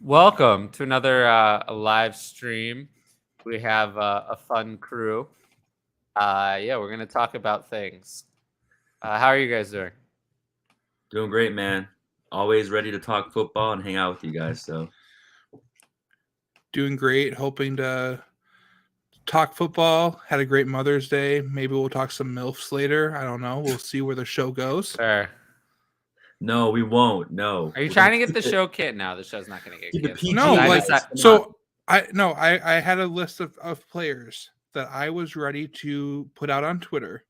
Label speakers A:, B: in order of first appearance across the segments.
A: Welcome to another live stream. We have a fun crew. We're going to talk about things. How are you guys doing?
B: Doing great, man. Always ready to talk football and hang out with you guys. So,
C: doing great. Hoping to talk football. Had a great Mother's Day. Maybe we'll talk some MILFs later. I don't know. We'll see where the show goes.
A: Fair.
B: No, we won't. No.
A: Are you trying to get the show kit now? The show's not going to get canceled.
C: No, I had a list of players that I was ready to put out on Twitter.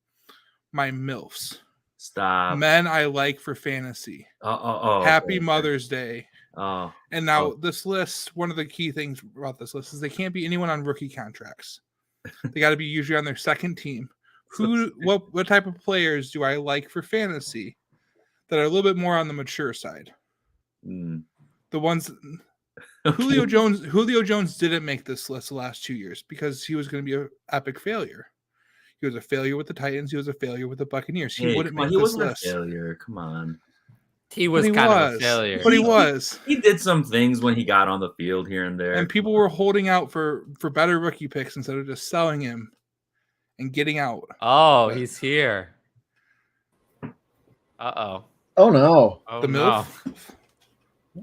C: My MILFs.
B: Stop.
C: Men I like for fantasy. Happy Mother's Day. And now this list, one of the key things about this list is they can't be anyone on rookie contracts. They got to be usually on their second team. What type of players do I like for fantasy that are a little bit more on the mature side? The ones Julio Jones didn't make this list the last 2 years because he was going to be an epic failure. He was a failure with the Titans. He was a failure with the Buccaneers. He wouldn't make this list.
B: A failure. Come on.
A: He was kind of a failure.
C: But he was.
B: He did some things when he got on the field here and there.
C: And people were holding out for better rookie picks instead of just selling him and getting out.
A: Oh, he's here. Uh-oh.
D: Oh, no.
C: The MILF?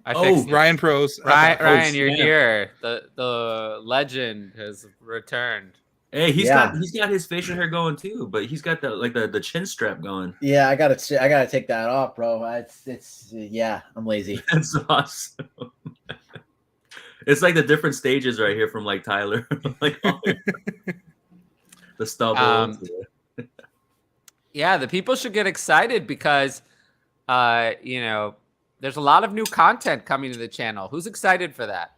A: I fixed it.
C: Ryan Pros.
A: Ryan, you're here. The legend has returned.
B: Hey, he's got his facial hair going too, but he's got the chin strap going.
D: Yeah, I gotta take that off, bro. I'm lazy.
B: That's awesome. It's like the different stages right here from like Tyler, like the stubble.
A: Yeah, the people should get excited because, there's a lot of new content coming to the channel. Who's excited for that?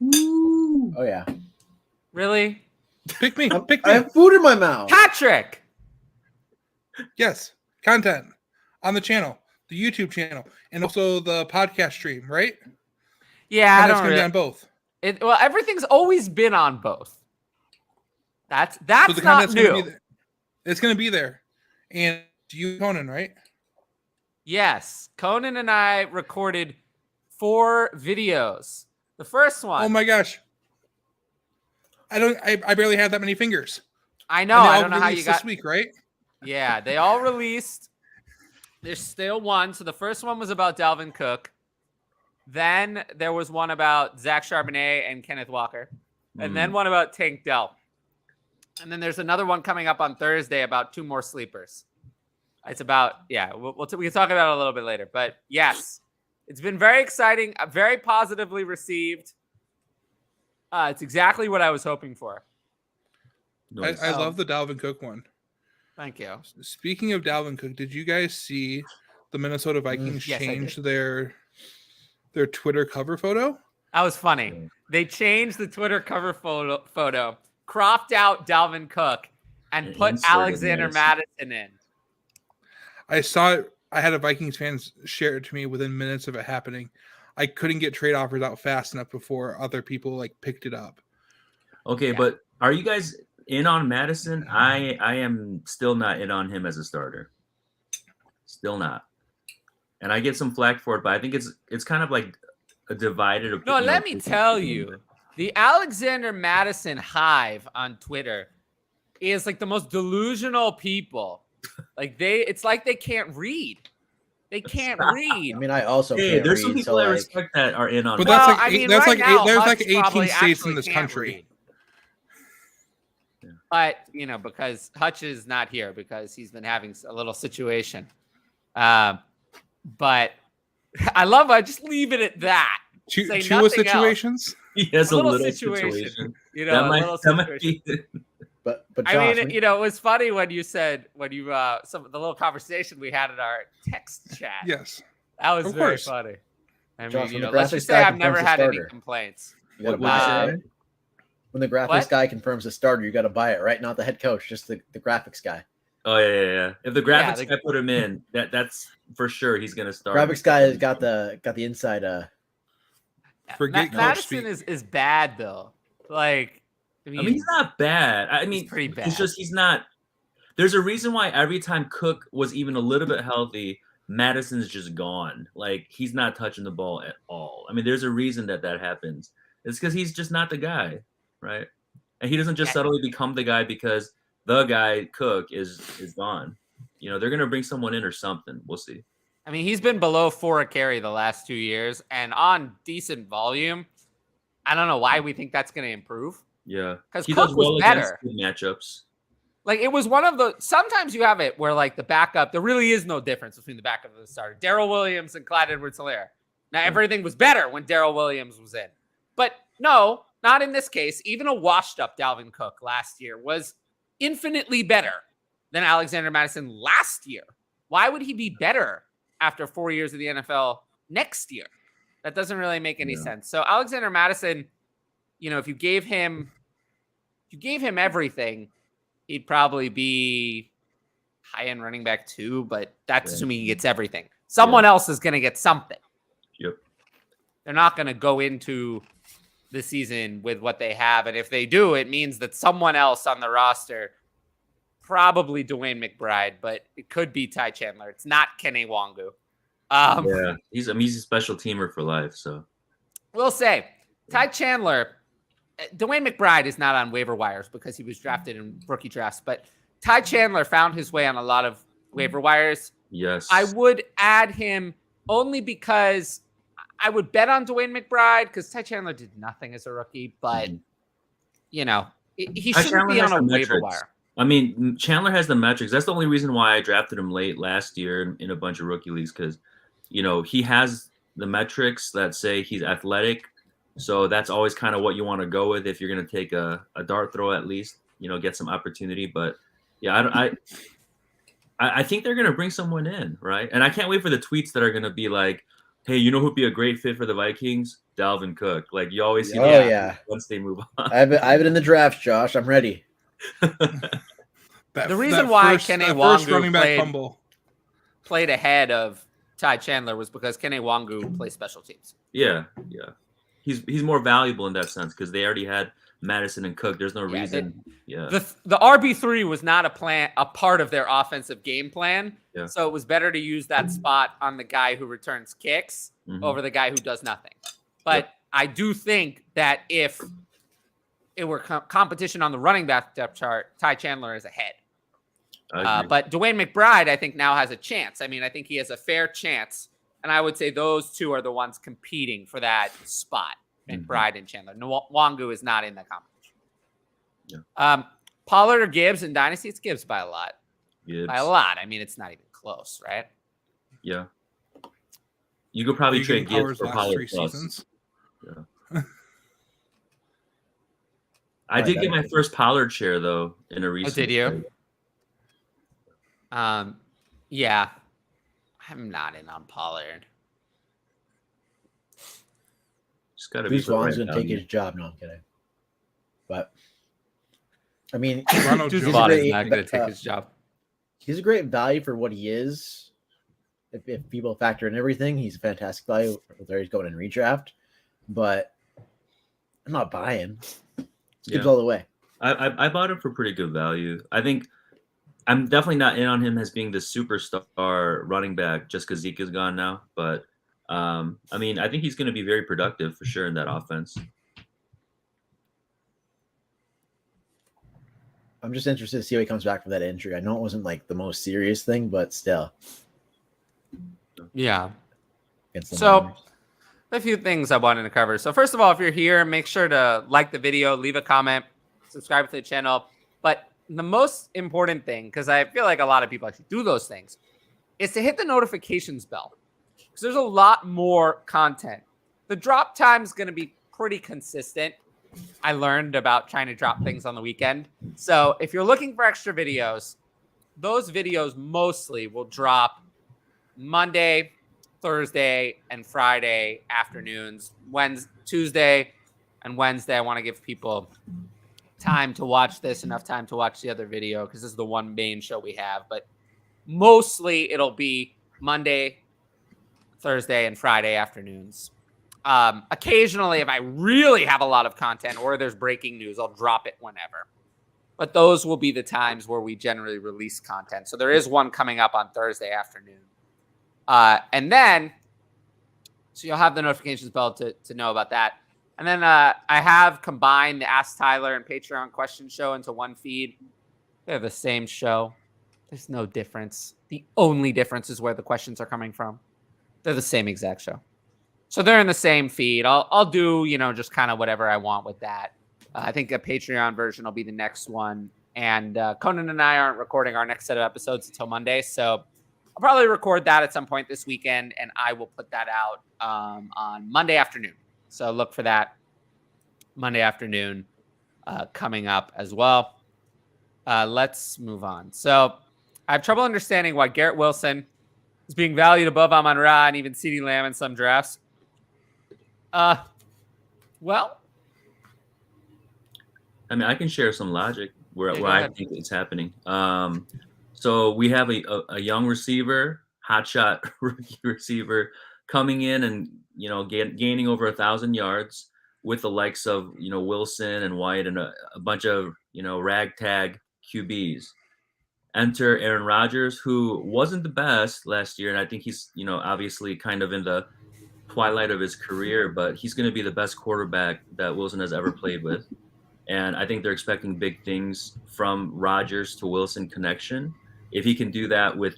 D: Woo. Oh yeah.
A: Really?
C: Pick me.
D: I have food in my mouth.
A: Patrick.
C: Yes, content on the channel, the YouTube channel, and also the podcast stream, right?
A: Yeah,
C: and that's going to be on both.
A: Everything's always been on both. That's so the not new.
C: It's going to be there. And you, Conan, right?
A: Yes, Conan and I recorded 4 videos. The first one.
C: Oh my gosh. I barely have that many fingers.
A: I know. I don't know how you got
C: this week, right?
A: Yeah, they all released. There's still one. So the first one was about Dalvin Cook. Then there was one about Zach Charbonnet and Kenneth Walker. And then one about Tank Dell. And then there's another one coming up on Thursday about 2 more sleepers. It's about, we can talk about it a little bit later. But yes, it's been very exciting, very positively received. It's exactly what I was hoping for.
C: Nice. I love the Dalvin Cook one.
A: Thank you.
C: Speaking of Dalvin Cook, did you guys see the Minnesota Vikings change their Twitter cover photo?
A: That was funny. They changed the Twitter cover photo, cropped out Dalvin Cook, and put Alexander Mattison in.
C: I saw it. I had a Vikings fan share it to me within minutes of it happening. I couldn't get trade offers out fast enough before other people picked it up.
B: Okay, but are you guys in on Madison? I am still not in on him as a starter. Still not. And I get some flack for it, but I think it's kind of like a divided opinion.
A: No, let me tell you, the Alexander Mattison hive on Twitter is like the most delusional people. It's like they can't read. They can't read.
D: I mean, I also can't
B: there's
D: read,
B: some people I respect that are in on.
C: But
A: there's
C: like 18 states in this country.
A: But because Hutch is not here because he's been having a little situation. But I love. I just leave it at that.
C: Two situations.
B: Else. He has a little situation.
A: A little situation.
D: But
A: Josh, I mean, it was funny when you said the little conversation we had in our text chat.
C: Yes,
A: that was very funny. I mean,
D: Josh,
A: let's just say I've never had any complaints.
D: You buy it, right? When the graphics guy confirms the starter, you got to buy it, right? Not the head coach, just the graphics guy.
B: Oh yeah. If the graphics guy put him in, that's for sure he's gonna start.
D: Graphics guy has got the inside.
A: Madison is bad though. I mean,
B: he's not bad. I mean,
A: he's pretty bad.
B: It's just he's not. There's a reason why every time Cook was even a little bit healthy, Madison's just gone. Like, he's not touching the ball at all. I mean, there's a reason that happens. It's because he's just not the guy, right? And he doesn't just suddenly become the guy because the guy Cook is gone. You know, they're going to bring someone in or something. We'll see.
A: I mean, he's been below 4 a carry the last 2 years and on decent volume. I don't know why we think that's going to improve.
B: Yeah.
A: Because Cook was better.
B: Matchups.
A: Like, it was one of the – sometimes you have it where, like, the backup – there really is no difference between the backup and the starter. Darrell Williams and Clyde Edwards-Helaire. Now, everything was better when Darrell Williams was in. But, no, not in this case. Even a washed-up Dalvin Cook last year was infinitely better than Alexander Mattison last year. Why would he be better after 4 years of the NFL next year? That doesn't really make any sense. So, Alexander Mattison, you know, if you gave him everything – he'd probably be high-end running back 2, but that's assuming he gets everything. Someone else is going to get something.
B: Yep.
A: They're not going to go into the season with what they have, and if they do, it means that someone else on the roster, probably Dwayne McBride, but it could be Ty Chandler. It's not Kenny Wangu.
B: He's a special teamer for life, so.
A: We'll say, Ty Chandler... Dwayne McBride is not on waiver wires because he was drafted in rookie drafts, but Ty Chandler found his way on a lot of waiver wires.
B: Yes.
A: I would add him only because I would bet on Dwayne McBride because Ty Chandler did nothing as a rookie, but, you know, he shouldn't be on a waiver wire.
B: I mean, Chandler has the metrics. That's the only reason why I drafted him late last year in a bunch of rookie leagues because, you know, he has the metrics that say he's athletic. So that's always kind of what you want to go with if you're going to take a dart throw at least, you know, get some opportunity. But yeah, I think they're going to bring someone in, right? And I can't wait for the tweets that are going to be like, hey, you know who'd be a great fit for the Vikings? Dalvin Cook. Like you always see once they move on.
D: I have it in the draft, Josh. I'm ready.
A: The reason why Kenny Wangu played ahead of Ty Chandler was because Kenny Wangu plays special teams.
B: Yeah. He's more valuable in that sense because they already had Madison and Cook. There's no reason.
A: The RB3 was not a part of their offensive game plan.
B: Yeah.
A: So it was better to use that spot on the guy who returns kicks over the guy who does nothing. But I do think that if it were competition on the running back depth chart, Ty Chandler is ahead. But Dwayne McBride, I think, now has a chance. I mean, I think he has a fair chance. And I would say those two are the ones competing for that spot, McBride and Chandler. Wangu is not in the competition. Yeah. Pollard or Gibbs in Dynasty? It's Gibbs by a lot. By a lot. I mean, it's not even close, right?
B: Yeah. You could probably trade Gibbs for Pollard plus. Yeah. I did get my first Pollard share, though, in a recent
A: did you? Yeah. I'm not in on Pollard.
B: Just gotta
D: be Vaughn's going to take his job. No, I'm kidding. But, I mean,
A: he's not going to take his job.
D: He's a great value for what he is. If people factor in everything, he's a fantastic value. Whether he's going in redraft. But I'm not buying. Gibbs all the way.
B: I bought him for pretty good value. I think I'm definitely not in on him as being the superstar running back just because Zeke is gone now. But, I mean, I think he's going to be very productive for sure in that offense.
D: I'm just interested to see how he comes back from that injury. I know it wasn't like the most serious thing, but still.
A: Yeah. So, a few things I wanted to cover. So, first of all, if you're here, make sure to like the video, leave a comment, subscribe to the channel. But the most important thing, because I feel like a lot of people actually do those things, is to hit the notifications bell. Because there's a lot more content. The drop time is going to be pretty consistent. I learned about trying to drop things on the weekend. So if you're looking for extra videos, those videos mostly will drop Monday, Thursday, and Friday afternoons. Tuesday and Wednesday, I want to give people time to watch this, enough time to watch the other video because this is the one main show we have. But mostly it'll be Monday, Thursday, and Friday afternoons. Occasionally, if I really have a lot of content or there's breaking news, I'll drop it whenever. But those will be the times where we generally release content. So there is one coming up on Thursday afternoon. And then, so you'll have the notifications bell to know about that. And then I have combined the Ask Tyler and Patreon question show into one feed. They're the same show. There's no difference. The only difference is where the questions are coming from. They're the same exact show. So they're in the same feed. I'll do, just kind of whatever I want with that. I think a Patreon version will be the next one. And Conan and I aren't recording our next set of episodes until Monday. So I'll probably record that at some point this weekend, and I will put that out on Monday afternoon. So look for that Monday afternoon coming up as well. Let's move on. So I have trouble understanding why Garrett Wilson is being valued above Amon-Ra and even CeeDee Lamb in some drafts. Well,
B: I mean, I can share some logic where I think it's happening. So we have a young receiver, hotshot rookie receiver, coming in and gaining over 1,000 yards with the likes of Wilson and White and a bunch of ragtag QBs. Enter Aaron Rodgers, who wasn't the best last year, and I think he's obviously kind of in the twilight of his career, but he's going to be the best quarterback that Wilson has ever played with. And I think they're expecting big things from Rodgers to Wilson connection. If he can do that with,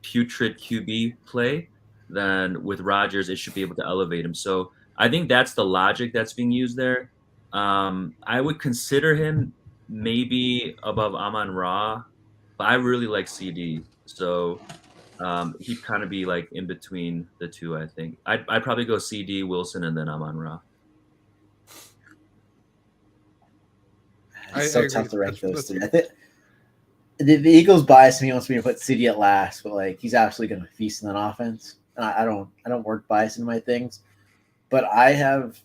B: putrid QB play, then with Rodgers, it should be able to elevate him. So I think that's the logic that's being used there. I would consider him maybe above Amon-Ra, but I really like CD. So he'd kind of be like in between the two, I think. I'd probably go CD, Wilson, and then Amon-Ra.
D: It's so tough to rank those three. I think the Eagles bias me wants me to put CD at last, but he's actually going to feast on offense. I don't work bias into my things, but I've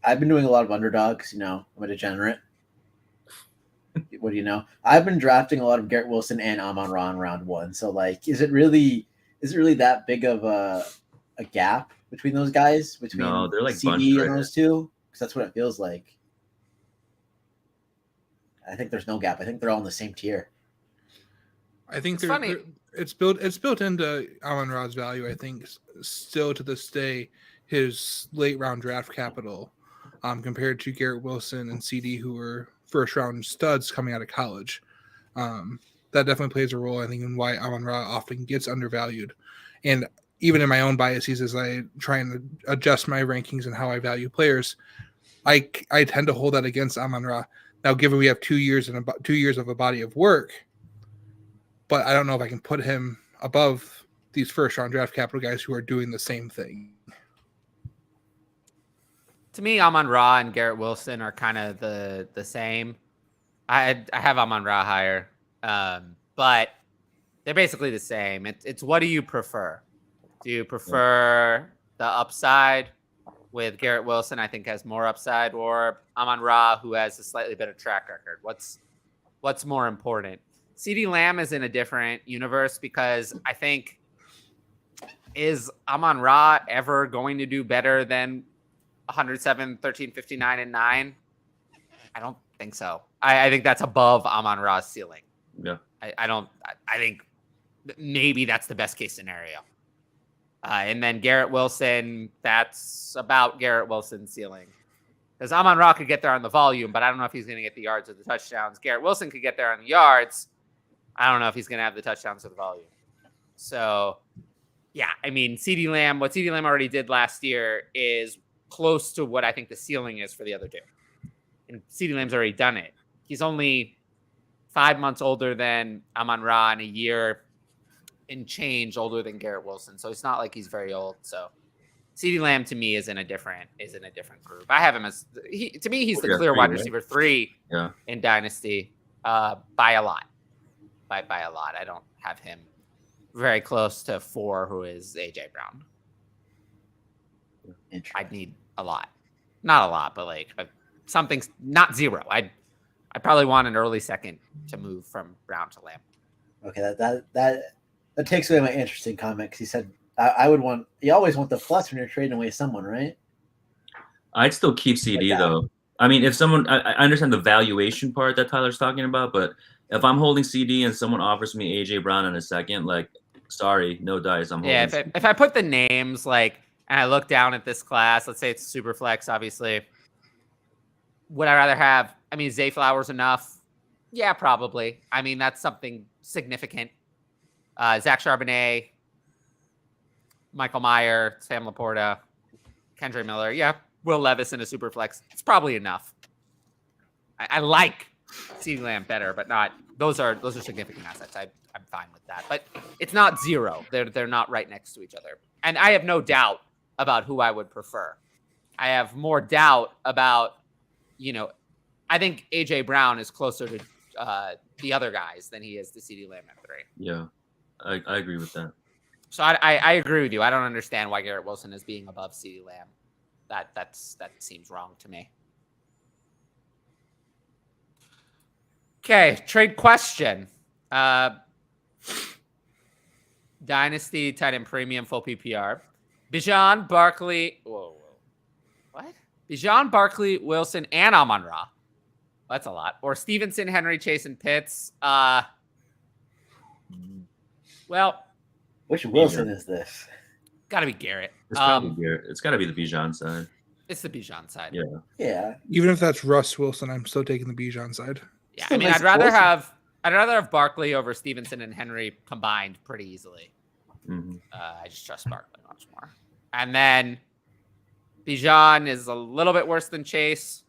D: been doing a lot of underdogs. I'm a degenerate. What do you know? I've been drafting a lot of Garrett Wilson and Amon-Ra in round one. So is it really that big of a gap between those guys?
B: No, they're like
D: CD and those two, because that's what it feels like. I think there's no gap. I think they're all in the same tier.
C: I think it's built into Amon-Ra's value. I think still to this day, his late round draft capital, compared to Garrett Wilson and CD, who were first round studs coming out of college. That definitely plays a role, I think, in why Amon-Ra often gets undervalued. And even in my own biases, as I try and adjust my rankings and how I value players, I tend to hold that against Amon-Ra. Now, given we have 2 years and about 2 years of a body of work, but I don't know if I can put him above these first round draft capital guys who are doing the same thing.
A: To me, Amon-Ra and Garrett Wilson are kind of the same. I have Amon-Ra higher, but they're basically the same. It's what do you prefer? Do you prefer the upside with Garrett Wilson, I think has more upside, or Amon-Ra, who has a slightly better track record? What's more important? CeeDee Lamb is in a different universe because I think, is Amon-Ra ever going to do better than 107, 13, 59, and 9? I don't think so. I think that's above Amon-Ra's ceiling.
B: Yeah.
A: I think maybe that's the best case scenario. And then Garrett Wilson, that's about Garrett Wilson's ceiling. Because Amon-Ra could get there on the volume, but I don't know if he's going to get the yards or the touchdowns. Garrett Wilson could get there on the yards. I don't know if he's going to have the touchdowns or the volume. So, yeah, I mean, what CeeDee Lamb already did last year is close to what I think the ceiling is for the other two. And CeeDee Lamb's already done it. He's only 5 months older than Amon-Ra and a year and change older than Garrett Wilson. So it's not like he's very old. So CeeDee Lamb to me is in a different group. I have him as he's the clear wide receiver 3 in Dynasty by a lot. By a lot. I don't have him very close to 4, who is AJ Brown. I'd need a lot. Not a lot, but something, not 0. I'd probably want an early second to move from Brown to Lamb.
D: Okay, that takes away my interesting comment, because he said you always want the plus when you're trading away someone, right?
B: I'd still keep CD though. I mean, if someone, I understand the valuation part that Tyler's talking about, but if I'm holding CD and someone offers me AJ Brown in a second, Sorry, no dice. I'm
A: yeah.
B: holding.
A: If I put the names and I look down at this class, let's say it's super flex, obviously. Would I rather have? I mean, Zay Flowers enough? Yeah, probably. I mean, that's something significant. Zach Charbonnet, Michael Mayer, Sam Laporta, Kendre Miller. Yeah, Will Levis in a super flex. It's probably enough. I like CeeDee Lamb better, but not. Those are significant assets. I'm fine with that, but it's not zero. They're not right next to each other, and I have no doubt about who I would prefer. I have more doubt about, I think AJ Brown is closer to the other guys than he is to CeeDee Lamb at 3.
B: Yeah, I agree with that.
A: So I agree with you. I don't understand why Garrett Wilson is being above CeeDee Lamb. That seems wrong to me. Okay, trade question. Dynasty tight end premium full PPR. Bijan, Barkley. Whoa. What? Bijan, Barkley, Wilson, and Amon-Ra. That's a lot. Or Stevenson, Henry, Chase, and Pitts. Well,
D: which Wilson is this?
A: Got to be Garrett.
B: It's probably Garrett. It's got to be the Bijan side.
A: It's the Bijan side.
D: Yeah.
C: Even if that's Russ Wilson, I'm still taking the Bijan side.
A: Yeah, I mean, I'd rather have Barkley over Stevenson and Henry combined pretty easily.
B: Mm-hmm.
A: I just trust Barkley much more. And then Bijan is a little bit worse than Chase,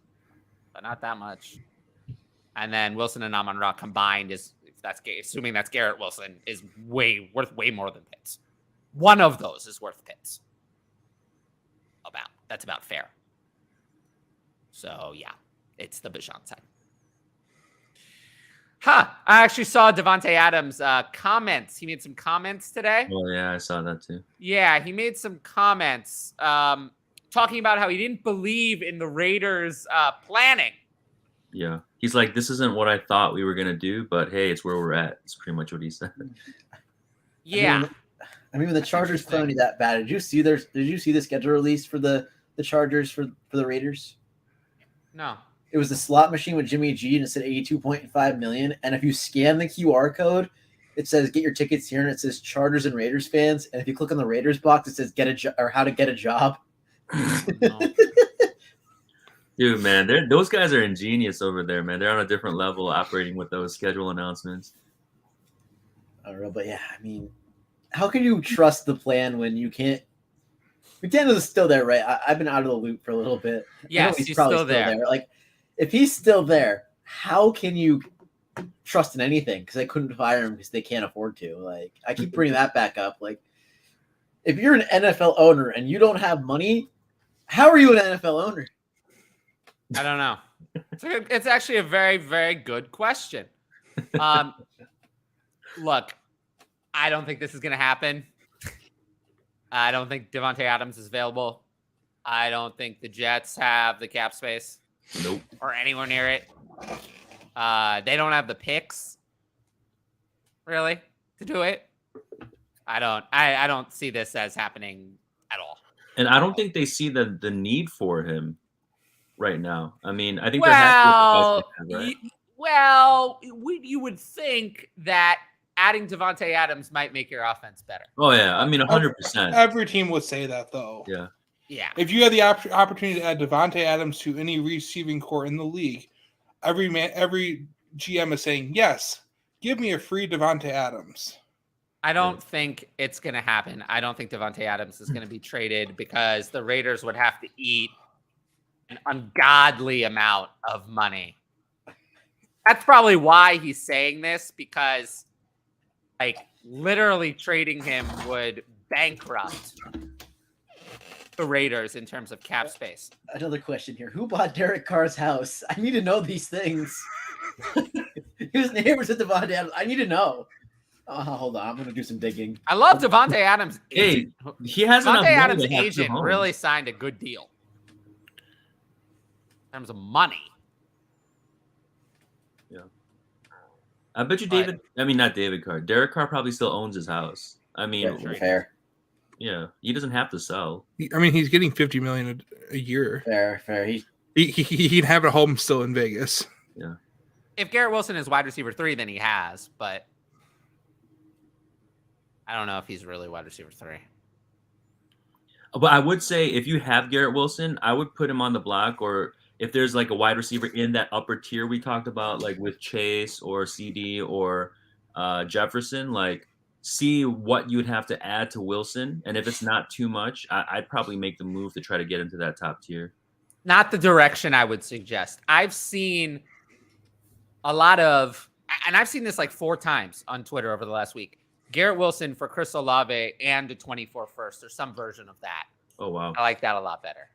A: but not that much. And then Wilson and Amon-Ra combined assuming that's Garrett Wilson, is worth way more than Pitts. One of those is worth Pitts. That's about fair. So yeah, it's the Bijan side. I actually saw Devontae Adams' comments. He made some comments today.
B: Oh yeah, I saw that too.
A: Yeah, he made some comments talking about how he didn't believe in the Raiders' planning.
B: Yeah, he's like, this isn't what I thought we were gonna do, but hey, it's where we're at. It's pretty much what he said.
A: Yeah,
D: I mean, when the Chargers playing that bad, did you see the schedule release for the Chargers for the Raiders?
A: No.
D: It was the slot machine with Jimmy G, and it said $82.5 million. And if you scan the QR code, it says get your tickets here, and it says Chargers and Raiders fans. And if you click on the Raiders box, it says how to get a job.
B: Dude, man, those guys are ingenious over there, man. They're on a different level operating with those schedule announcements.
D: I don't know, but yeah, I mean, how can you trust the plan when you can't? McDaniels is still there, right? I've been out of the loop for a little bit.
A: Yes, he's probably still there.
D: Like, if he's still there, how can you trust in anything? Because they couldn't fire him because they can't afford to. Like, I keep bringing that back up. Like, if you're an NFL owner and you don't have money, how are you an NFL owner?
A: I don't know. It's actually a very, very good question. Look, I don't think this is going to happen. I don't think Devontae Adams is available. I don't think the Jets have the cap space.
B: Nope.
A: Or anywhere near it. They don't have the picks, really, to do it. I don't see this as happening at all.
B: And I don't think they see the need for him right now. I mean, I think
A: you would think that adding Devontae Adams might make your offense better.
B: Oh yeah, I mean 100%.
C: Every team would say that, though.
B: Yeah.
A: Yeah.
C: If you had the opportunity to add Devontae Adams to any receiving core in the league, every GM is saying, yes, give me a free Devontae Adams.
A: I don't think it's going to happen. I don't think Devontae Adams is going to be traded because the Raiders would have to eat an ungodly amount of money. That's probably why he's saying this, because like literally trading him would bankrupt the Raiders in terms of cap space.
D: Another question here. Who bought Derek Carr's house? I need to know these things. He was neighbors with Devontae Adams. I need to know. Hold on. I'm going to do some digging.
A: I love Devontae Adams.
B: Hey, he has
A: Devontae Adams' agent really signed a good deal in terms of money.
B: Yeah. I bet you Derek Carr probably still owns his house. I mean,
D: fair.
B: Yeah, he doesn't have to sell.
C: I mean, he's getting $50 million a year.
D: Fair.
C: He'd have a home still in Vegas.
B: Yeah. If
A: Garrett Wilson is wide receiver 3, then he has. But I don't know if he's really wide receiver 3.
B: But I would say if you have Garrett Wilson, I would put him on the block, or if there's like a wide receiver in that upper tier we talked about, like with Chase or CD or Jefferson, like see what you'd have to add to Wilson. And if it's not too much, I'd probably make the move to try to get into that top tier.
A: Not the direction I would suggest. I've seen a lot of, and I've seen this like 4 times on Twitter over the last week. Garrett Wilson for Chris Olave and a 24 first, or some version of that.
B: Oh, wow.
A: I like that a lot better.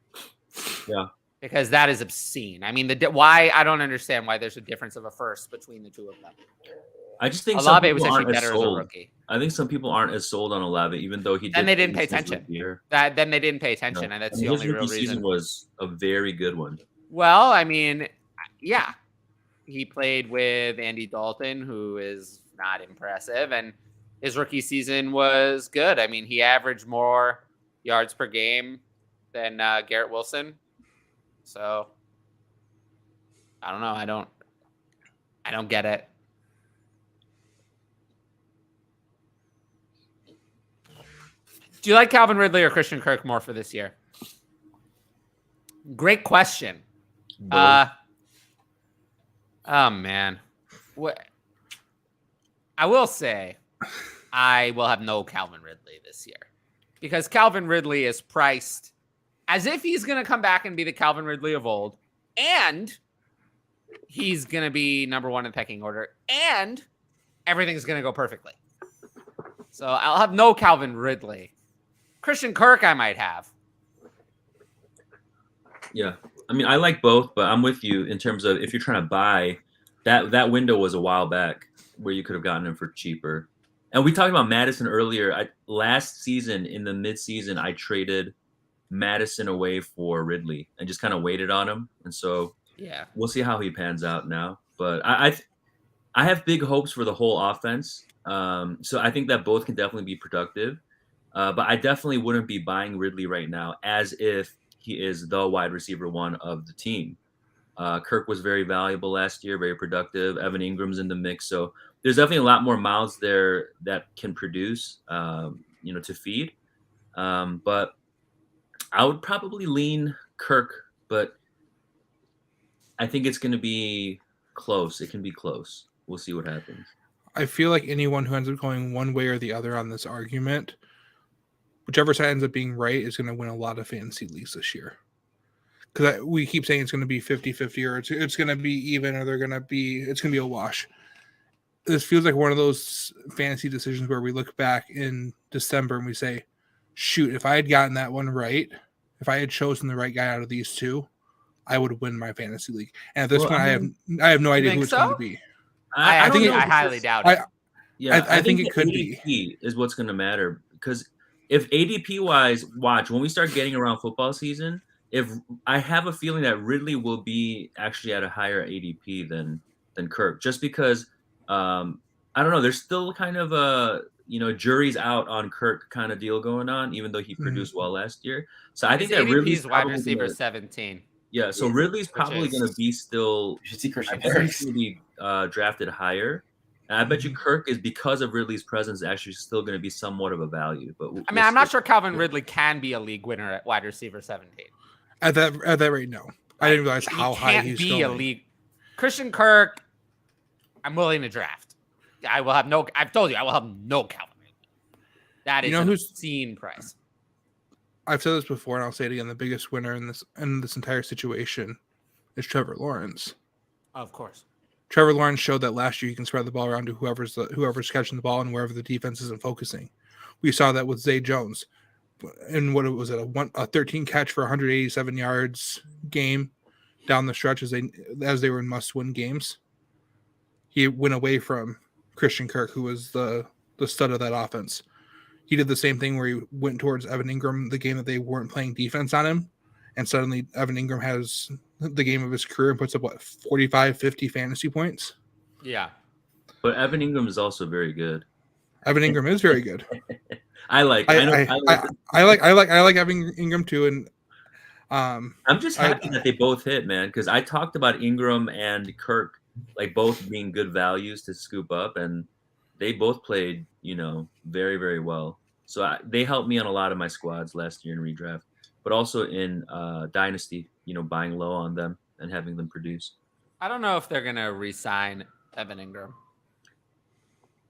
B: Yeah.
A: Because that is obscene. I mean, why I don't understand why there's a difference of a first between the two of them.
B: I just think
A: Olave was actually better as a rookie.
B: I think some people aren't as sold on Olave, even though he did.
A: And they didn't pay attention. Then they didn't pay attention, and that's the only real reason.
B: His season was a very good one.
A: Well, I mean, yeah. He played with Andy Dalton, who is not impressive, and his rookie season was good. I mean, he averaged more yards per game than Garrett Wilson. So I don't know. I don't get it. Do you like Calvin Ridley or Christian Kirk more for this year? Great question. Oh man. What I will say, I will have no Calvin Ridley this year because Calvin Ridley is priced as if he's going to come back and be the Calvin Ridley of old, and he's going to be number 1 in the pecking order, and everything's going to go perfectly. So I'll have no Calvin Ridley. Christian Kirk I might have.
B: Yeah. I mean, I like both, but I'm with you in terms of if you're trying to buy, that window was a while back where you could have gotten him for cheaper. And we talked about Madison earlier. Last season in the midseason, I traded Madison away for Ridley and just kind of waited on him. And so we'll see how he pans out now. But I have big hopes for the whole offense. So I think that both can definitely be productive. But I definitely wouldn't be buying Ridley right now as if he is the wide receiver 1 of the team. Kirk was very valuable last year, very productive. Evan Ingram's in the mix. So there's definitely a lot more mouths there that can produce, to feed. But I would probably lean Kirk, but I think it's going to be close. It can be close. We'll see what happens.
C: I feel like anyone who ends up going one way or the other on this argument, whichever side ends up being right, is going to win a lot of fantasy leagues this year. Because we keep saying it's going to be 50-50 or it's going to be even or it's going to be a wash. This feels like one of those fantasy decisions where we look back in December and we say, shoot, if I had gotten that one right, if I had chosen the right guy out of these two, I would win my fantasy league. And at this point, I have no idea who it's going to be.
A: I highly doubt it.
C: I think it could be.
B: ADP is what's going to matter, because if ADP wise, watch when we start getting around football season, if I have a feeling that Ridley will be actually at a higher ADP than Kirk, just because I don't know, there's still kind of a jury's out on Kirk kind of deal going on, even though he produced well last year. So I think that Ridley's
A: wide receiver 17.
B: Yeah, so Ridley's probably going to be still.
D: You should see Christian
B: Kirk will be drafted higher. And I bet you Kirk is, because of Ridley's presence, actually still going to be somewhat of a value. But
A: I'm not sure Calvin Ridley can be a league winner at wide receiver 17.
C: At that rate, no. I didn't realize how high he's going.
A: A league. Christian Kirk, I'm willing to draft. I've told you, I will have no Calvin Ridley. That is an obscene price.
C: I've said this before, and I'll say it again. The biggest winner in this entire situation is Trevor Lawrence.
A: Of course.
C: Trevor Lawrence showed that last year he can spread the ball around to whoever's catching the ball and wherever the defense isn't focusing. We saw that with Zay Jones. And what was it, a 13 catch for 187 yards game down the stretch as they were in must-win games. He went away from Christian Kirk, who was the stud of that offense. He did the same thing where he went towards Evan Ingram, the game that they weren't playing defense on him, and suddenly Evan Ingram has the game of his career and puts up 45, 50 fantasy points.
A: Yeah,
B: but Evan Ingram is also very good.
C: Evan Ingram is very good.
B: I like
C: Evan Ingram too, and
B: I'm just happy that they both hit, man, because I talked about Ingram and Kirk like both being good values to scoop up, and they both played, very, very well. So they helped me on a lot of my squads last year in redraft, but also in Dynasty, buying low on them and having them produce.
A: I don't know if they're going to re-sign Evan Ingram.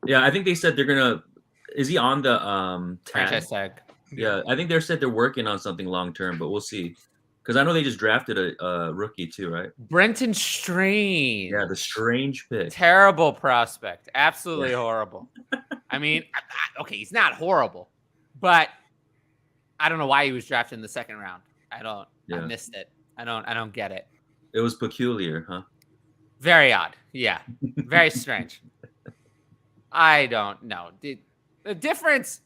B: Yeah, I think they said they're going to – is he on the
A: franchise tag?
B: Yeah, I think they said they're working on something long-term, but we'll see. Because I know they just drafted a rookie too, right?
A: Brenton Strange.
B: Yeah, the Strange pick.
A: Terrible prospect. Absolutely horrible. I mean, okay, he's not horrible, but I don't know why he was drafted in the second round. I missed it. I don't get it.
B: It was peculiar, huh?
A: Very odd. Yeah. Very strange. I don't know. The difference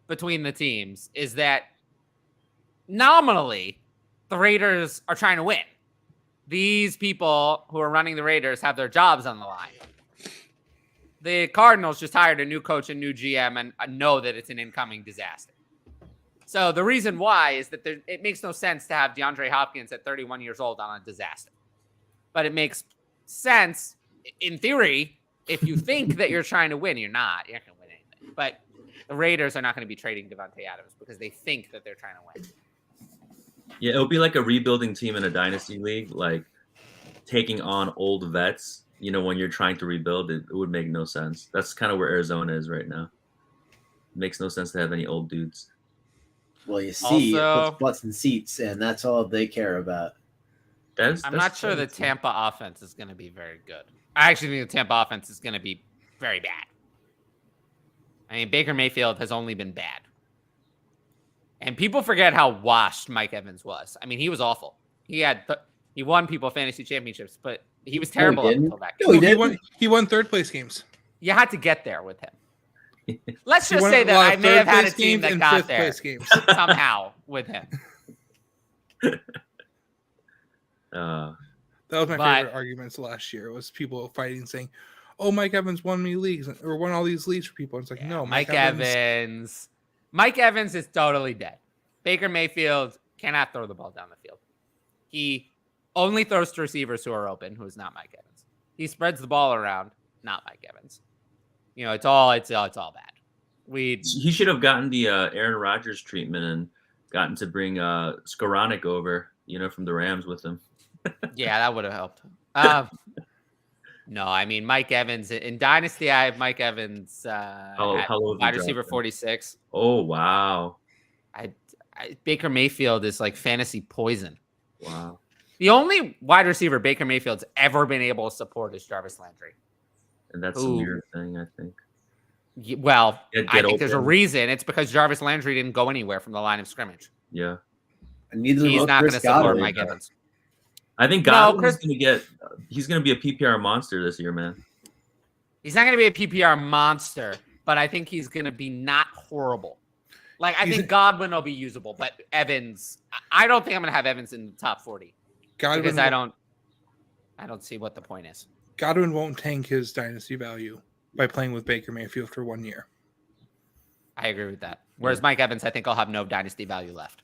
A: between the teams is that nominally the Raiders are trying to win. These people who are running the Raiders have their jobs on the line. The Cardinals just hired a new coach and new GM and know that it's an incoming disaster. So the reason why is that it makes no sense to have DeAndre Hopkins at 31 years old on a disaster. But it makes sense in theory if you think that you're trying to win. You're not going to win anything. But the Raiders are not going to be trading Devontae Adams because they think that they're trying to win.
B: Yeah, it'll be like a rebuilding team in a dynasty league, like taking on old vets. When you're trying to rebuild, it would make no sense. That's kind of where Arizona is right now. It makes no sense to have any old dudes.
D: Well, you see, it puts butts in seats, and that's all they care about.
A: I'm not sure the Tampa offense is going to be very good. I actually think the Tampa offense is going to be very bad. I mean, Baker Mayfield has only been bad. And people forget how washed Mike Evans was. I mean, he was awful. He won people fantasy championships, but he was terrible up until that
C: game. He won third place games.
A: You had to get there with him. Let's just say that I may have had a team that got there somehow with him.
C: That was my favorite arguments last year. It was people fighting saying, "Oh, Mike Evans won me leagues or won all these leagues for people." It's like, no,
A: Mike Evans is totally dead. Baker Mayfield cannot throw the ball down the field. He only throws to receivers who are open, who is not Mike Evans. He spreads the ball around, not Mike Evans. It's all bad.
B: He should have gotten the Aaron Rodgers treatment and gotten to bring Skoranek over, from the Rams with him.
A: Yeah, that would have helped. No, I mean Mike Evans in Dynasty. I have Mike Evans wide receiver 46.
B: Oh wow!
A: Baker Mayfield is like fantasy poison.
B: Wow.
A: The only wide receiver Baker Mayfield's ever been able to support is Jarvis Landry.
B: And that's a weird thing, I think.
A: Well, I think there's a reason. It's because Jarvis Landry didn't go anywhere from the line of scrimmage.
B: Yeah.
D: And neither
A: he's not going to support Mike Evans.
B: I think Godwin's he's going to be a PPR monster this year, man.
A: He's not going to be a PPR monster, but I think he's going to be not horrible. Like, I think Godwin will be usable, but Evans, I don't think I'm going to have Evans in the top 40. Because I don't see what the point is.
C: Godwin won't tank his dynasty value by playing with Baker Mayfield for 1 year.
A: I agree with that. Whereas Mike Evans, I think I'll have no dynasty value left.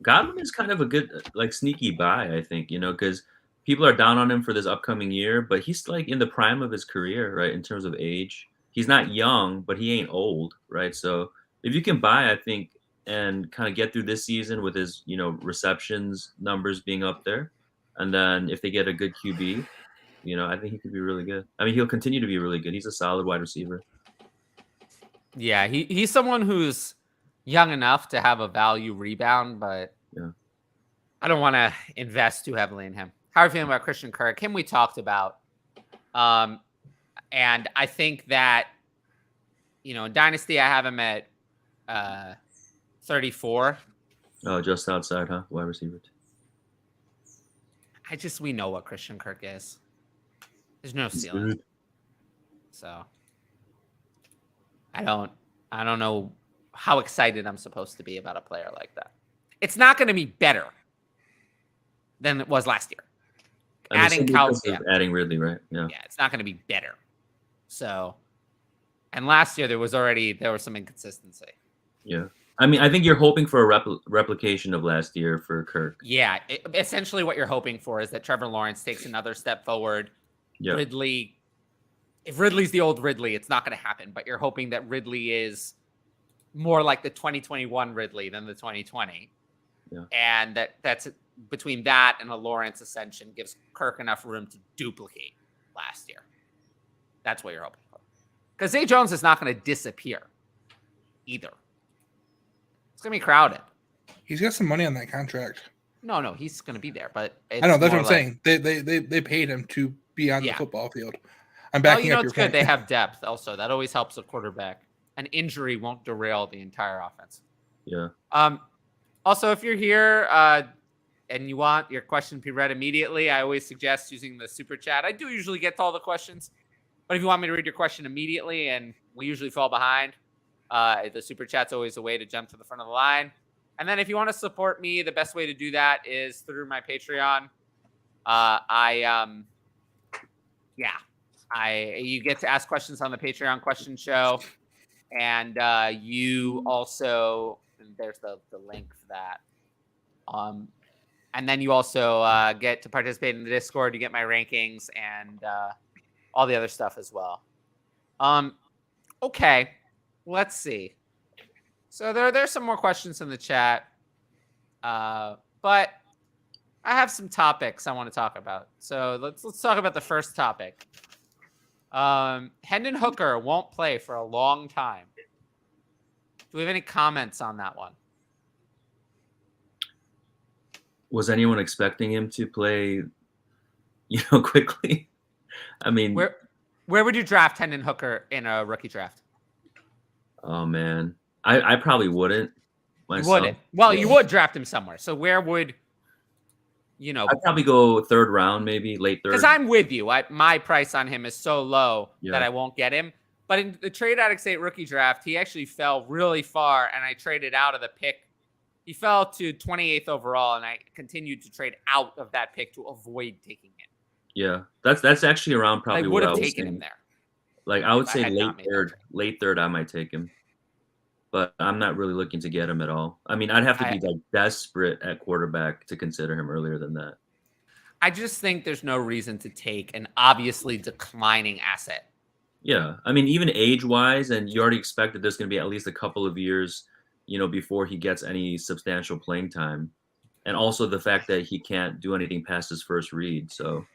B: Godwin is kind of a good, sneaky buy, I think, because people are down on him for this upcoming year, but he's in the prime of his career, right? In terms of age, he's not young, but he ain't old, right? So if you can buy, I think, and kind of get through this season with his, receptions numbers being up there, and then if they get a good QB, I think he could be really good. I mean, he'll continue to be really good. He's a solid wide receiver.
A: Yeah, he's someone who's young enough to have a value rebound, but I don't want to invest too heavily in him. How are you feeling about Christian Kirk? Him we talked about. And I think that, in Dynasty, I have him at 34.
B: Oh, just outside, huh? Wide receiver.
A: We know what Christian Kirk is. There's no ceiling. So I don't know how excited I'm supposed to be about a player like that. It's not going to be better than it was last year. Adding
B: adding Ridley, right? Yeah.
A: Yeah, it's not going to be better. So, and last year there was some inconsistency.
B: Yeah. I mean, I think you're hoping for a replication of last year for Kirk.
A: Yeah. Essentially what you're hoping for is that Trevor Lawrence takes another step forward. Yep. Ridley if Ridley's the old Ridley, it's not going to happen. But you're hoping that Ridley is more like the 2021 Ridley than the 2020.
B: Yeah.
A: And that's between that and a Lawrence ascension gives Kirk enough room to duplicate last year. That's what you're hoping for. Because Zay Jones is not going to disappear either. It's going to be crowded.
C: He's got some money on that contract.
A: No, he's going to be there. But
C: I know, that's what I'm saying. They paid him to be on the football field. I'm backing up your point.
A: They have depth also. That always helps a quarterback. An injury won't derail the entire offense.
B: Yeah.
A: Also, if you're here and you want your question to be read immediately, I always suggest using the super chat. I do usually get to all the questions, but if you want me to read your question immediately, and we usually fall behind, the super chat's always a way to jump to the front of the line. And then if you want to support me, the best way to do that is through my Patreon. You get to ask questions on the Patreon question show. And you also, there's the link for that. And then you also get to participate in the Discord. You get my rankings and all the other stuff as well. Okay, let's see. So there's some more questions in the chat. But I have some topics I want to talk about. So let's talk about the first topic. Hendon Hooker won't play for a long time. Do we have any comments on that one?
B: Was anyone expecting him to play, quickly? I mean,
A: where would you draft Hendon Hooker in a rookie draft?
B: Oh man, I probably wouldn't.
A: You wouldn't. Well, you would draft him somewhere. So where would
B: I'd probably go third round, maybe late third.
A: Because I'm with you. My price on him is so low that I won't get him. But in the Trade Addict 8 rookie draft, he actually fell really far, and I traded out of the pick. He fell to 28th overall, and I continued to trade out of that pick to avoid taking him.
B: Yeah, that's actually around probably
A: I would have taken him there.
B: Like I would say late third, I might take him. But I'm not really looking to get him at all. I mean, I'd have to be desperate at quarterback to consider him earlier than that.
A: I just think there's no reason to take an obviously declining asset.
B: Yeah. I mean, even age-wise, and you already expect that there's going to be at least a couple of years, before he gets any substantial playing time. And also the fact that he can't do anything past his first read. So,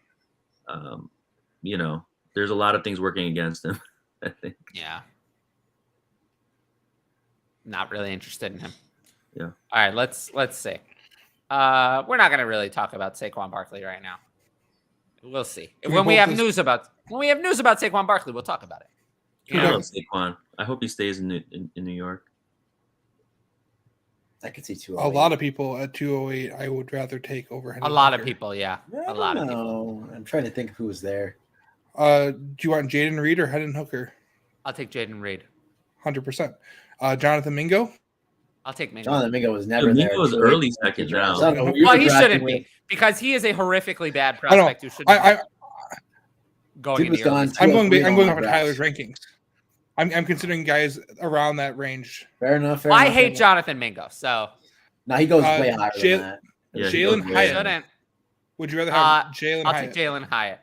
B: there's a lot of things working against him, I think.
A: Yeah. Not really interested in him.
B: Yeah.
A: All right, let's see. We're not going to really talk about Saquon Barkley right now. We'll see. When we have news about Saquon Barkley, we'll talk about it.
B: I love Saquon. I hope he stays in New York.
D: I could see 208.
C: A lot of people at 208 I would rather take over him.
A: A lot of people, yeah. A lot of people.
D: I'm trying to think of who was there.
C: Do you want Jaden Reed or Hendon Hooker?
A: I'll take Jaden Reed.
C: 100%. Jonathan Mingo?
A: I'll take Mingo.
D: Jonathan Mingo was never there.
B: Mingo was early second round.
A: Well, he shouldn't be because he is a horrifically bad prospect who shouldn't be going into
C: I'm going off of Tyler's rankings. I'm considering guys around that range.
D: Fair enough.
A: I hate Jonathan Mingo, so.
D: No, he goes way higher than that.
C: Yeah, Jalen Hyatt. Would you rather have Jalen Hyatt?
A: I'll take Jalen Hyatt.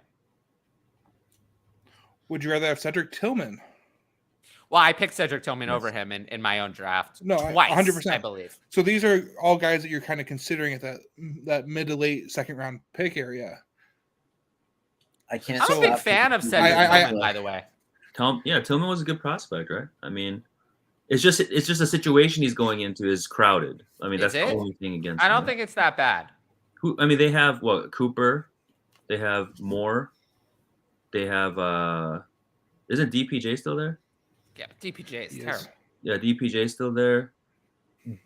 C: Would you rather have Cedric Tillman?
A: Well, I picked Cedric Tillman over him in my own draft.
C: No,
A: twice,
C: 100%.
A: I believe.
C: So these are all guys that you're kind of considering at that mid to late second round pick area.
D: I'm
A: a big fan of Cedric Tillman, by the way.
B: Tillman was a good prospect, right? I mean, it's just a situation he's going into is crowded. I mean, that's the only thing against him.
A: I don't think it's that bad.
B: They have Cooper, they have Moore, they have isn't DPJ still there?
A: Yeah, but DPJ is terrible.
B: Yeah, DPJ still there.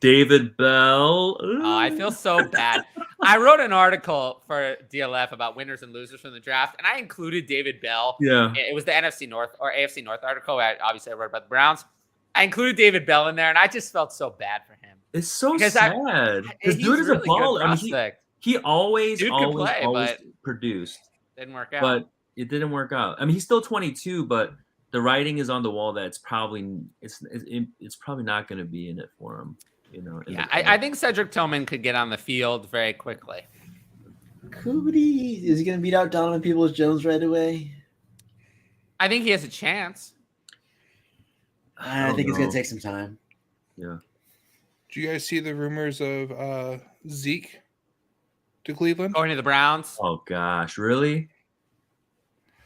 B: David Bell.
A: Oh, I feel so bad. I wrote an article for DLF about winners and losers from the draft, and I included David Bell.
B: Yeah.
A: It was the NFC North or AFC North article. Obviously, I wrote about the Browns. I included David Bell in there, and I just felt so bad for him.
B: It's so sad. Because dude is a baller. I mean, he always produced.
A: Didn't work out.
B: But it didn't work out. I mean, he's still 22, but the writing is on the wall that it's probably not going to be in it for him.
A: I think Cedric Tillman could get on the field very quickly.
D: Is he going to beat out Donovan Peoples-Jones right away?
A: I think he has a chance.
D: I think it's going to take some time.
B: Yeah.
C: Do you guys see the rumors of Zeke to Cleveland?
A: Going to the Browns?
B: Oh, gosh. Really?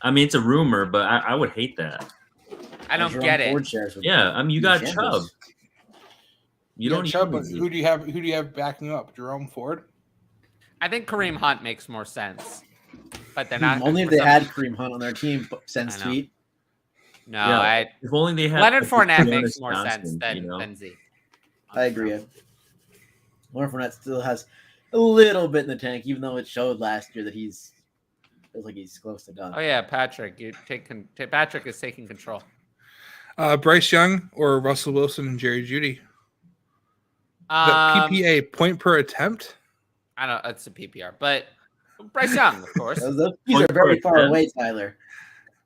B: I mean, it's a rumor, but I would hate that.
A: I don't get it.
B: Yeah, I mean, you got Chubb. You don't need
C: Chubb, but who do you have backing you up? Jerome Ford?
A: I think Kareem Hunt makes more sense. But they're not.
D: Only if they had Kareem Hunt on their team since tweet.
A: No, yeah,
B: if only they had
A: Leonard Fournette makes more sense than Zeke.
D: I agree. Leonard Fournette still has a little bit in the tank, even though it showed last year that feels like he's close to done.
A: Oh yeah, Patrick, Patrick is taking control.
C: Bryce Young or Russell Wilson and Jerry Jeudy? The PPA, point per attempt?
A: I don't know. It's a PPR, but Bryce Young, of course.
D: These are very far away, Tyler.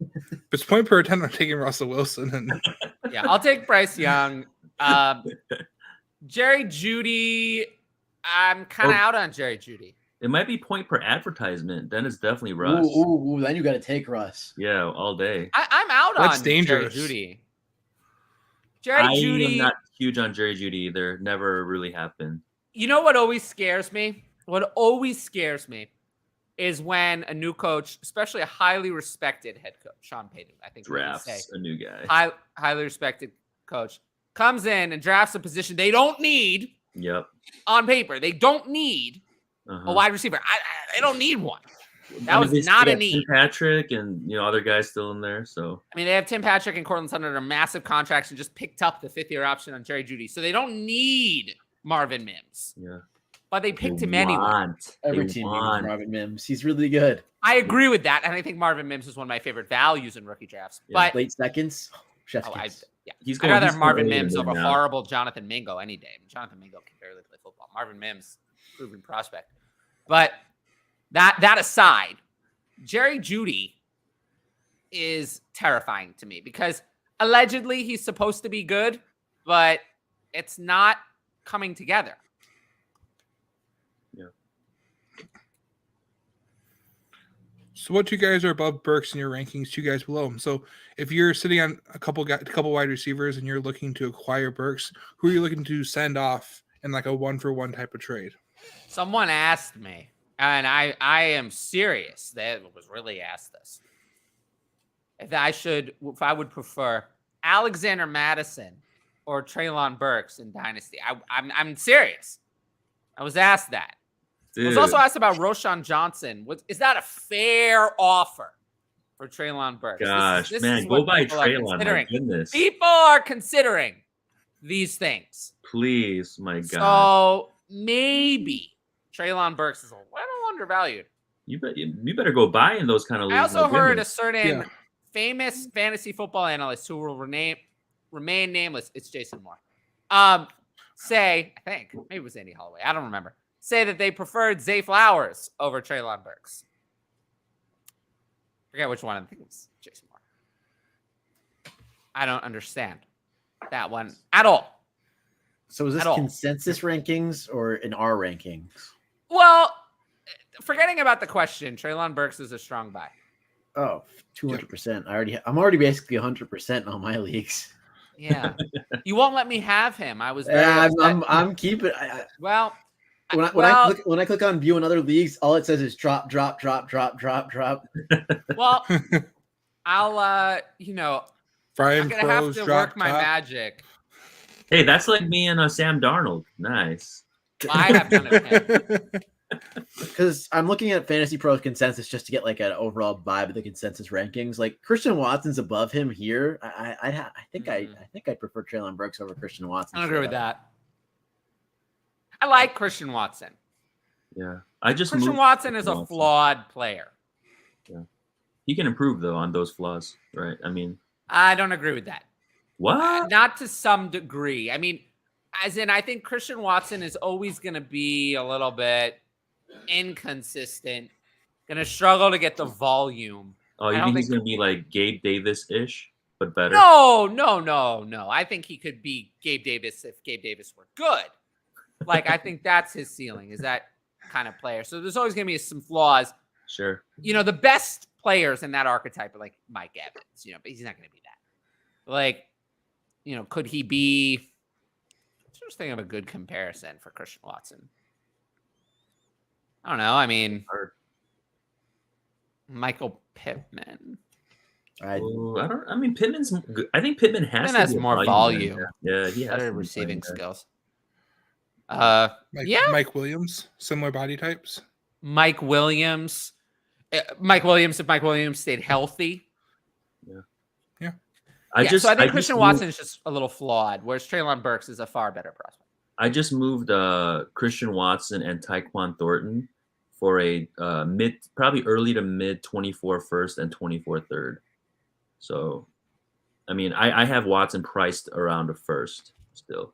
C: If it's point per attempt, I'm taking Russell Wilson.
A: Yeah, I'll take Bryce Young. Jerry Jeudy, I'm kind of out on Jerry Jeudy.
B: It might be point per advertisement. Then it's definitely Russ.
D: Ooh, then you got to take Russ.
B: Yeah, all day.
A: I'm out on
C: dangerous.
A: Jerry Jeudy. Jerry Jeudy.
B: I'm not huge on Jerry Jeudy either. Never really have been.
A: You know what always scares me? What always scares me is when a new coach, especially a highly respected head coach, Sean Payton, I think
B: drafts a new guy.
A: Highly respected coach comes in and drafts a position they don't need.
B: Yep.
A: On paper, they don't need a wide receiver. They don't need one. That was not a need.
B: Tim Patrick and other guys still in there. So
A: I mean, they have Tim Patrick and Cortland Sutton under massive contracts and just picked up the 5th-year option on Jerry Jeudy. So they don't need Marvin Mims.
B: Yeah.
A: But they picked him anyway.
D: Every team needs Marvin Mims. He's really good.
A: I agree with that, and I think Marvin Mims is one of my favorite values in rookie drafts. Yeah. But
D: late seconds,
A: I'd rather have Marvin Mims over horrible Jonathan Mingo any day. I mean, Jonathan Mingo can barely play football. Marvin Mims, proven prospect. But that aside, Jerry Jeudy is terrifying to me because allegedly he's supposed to be good, but it's not coming together.
B: Yeah.
C: So what two guys are above Burks in your rankings, two guys below him. So if you're sitting on a couple wide receivers and you're looking to acquire Burks, who are you looking to send off in like a 1-for-1 type of trade?
A: Someone asked me, and I am serious. They was really asked this. If I would prefer Alexander Mattison or Treylon Burks in Dynasty. I'm serious. I was asked that. Dude. I was also asked about Roshan Johnson. Is that a fair offer for Treylon Burks?
B: Gosh, man, go buy Treylon. My goodness.
A: People are considering these things.
B: Please, my God.
A: So maybe Treylon Burks is a little undervalued.
B: You better go buy in those kind of leagues.
A: I also heard a certain famous fantasy football analyst who will remain nameless. It's Jason Moore. Say, I think maybe it was Andy Holloway. I don't remember. Say that they preferred Zay Flowers over Treylon Burks. Forget which one. I think it was Jason Moore. I don't understand that one at all.
D: So is this consensus rankings or in our rankings?
A: Well, forgetting about the question, Treylon Burks is a strong buy.
D: Oh, 200%. I'm already basically 100% in all my leagues.
A: Yeah. You won't let me have him. I was
D: I'm keeping
A: Well,
D: when I click on view in other leagues, all it says is drop.
A: Well, I'll I'm gonna have to work my magic.
B: Hey, that's like me and Sam Darnold. Nice.
A: I have done it.
D: Because I'm looking at Fantasy Pro consensus just to get like an overall vibe of the consensus rankings. Like Christian Watson's above him here. I think I'd prefer Treylon Burks over Christian Watson.
A: I agree with that. I like Christian Watson.
B: Yeah,
A: Christian Watson is a flawed player.
B: Yeah, he can improve though on those flaws, right? I mean,
A: I don't agree with that.
B: What?
A: Not to some degree. I mean, as in, I think Christian Watson is always going to be a little bit inconsistent, going to struggle to get the volume.
B: Oh, you think he's going to be like Gabe Davis-ish, but better?
A: No. I think he could be Gabe Davis if Gabe Davis were good. Like, I think that's his ceiling, is that kind of player. So there's always going to be some flaws.
B: Sure.
A: The best players in that archetype are like Mike Evans, but he's not going to be that. Like, could he be? I'm just thinking of a good comparison for Christian Watson. I don't know. I mean, Michael Pittman.
B: I mean, Pittman's good. I think Pittman has
A: more volume.
B: Yeah, he has
A: better receiving skills.
C: Mike Williams, similar body types.
A: Mike Williams, if Mike Williams stayed healthy.
C: Yeah.
A: I think Christian Watson is just a little flawed, whereas Treylon Burks is a far better prospect.
B: I just moved Christian Watson and Tyquan Thornton for a probably early to mid 24 first and 24 third. So, I mean, I have Watson priced around a first still.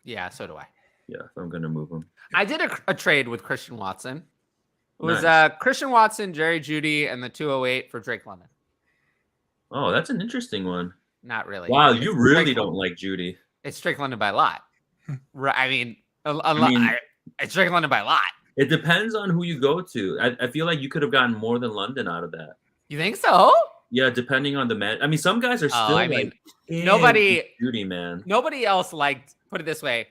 A: Yeah, so do I.
B: Yeah, I'm going to move him.
A: I did a trade with Christian Watson. It was Christian Watson, Jerry Jeudy, and the 208 for Drake London.
B: Oh, that's an interesting one.
A: Not really.
B: Wow, you really don't like Jeudy.
A: It's Drake London by a lot. I mean, it's Drake London by a lot.
B: It depends on who you go to. I feel like you could have gotten more than London out of that.
A: You think so?
B: Yeah, depending on the man. I mean, some guys are still
A: nobody
B: Jeudy, man.
A: Nobody else liked. Put it this way,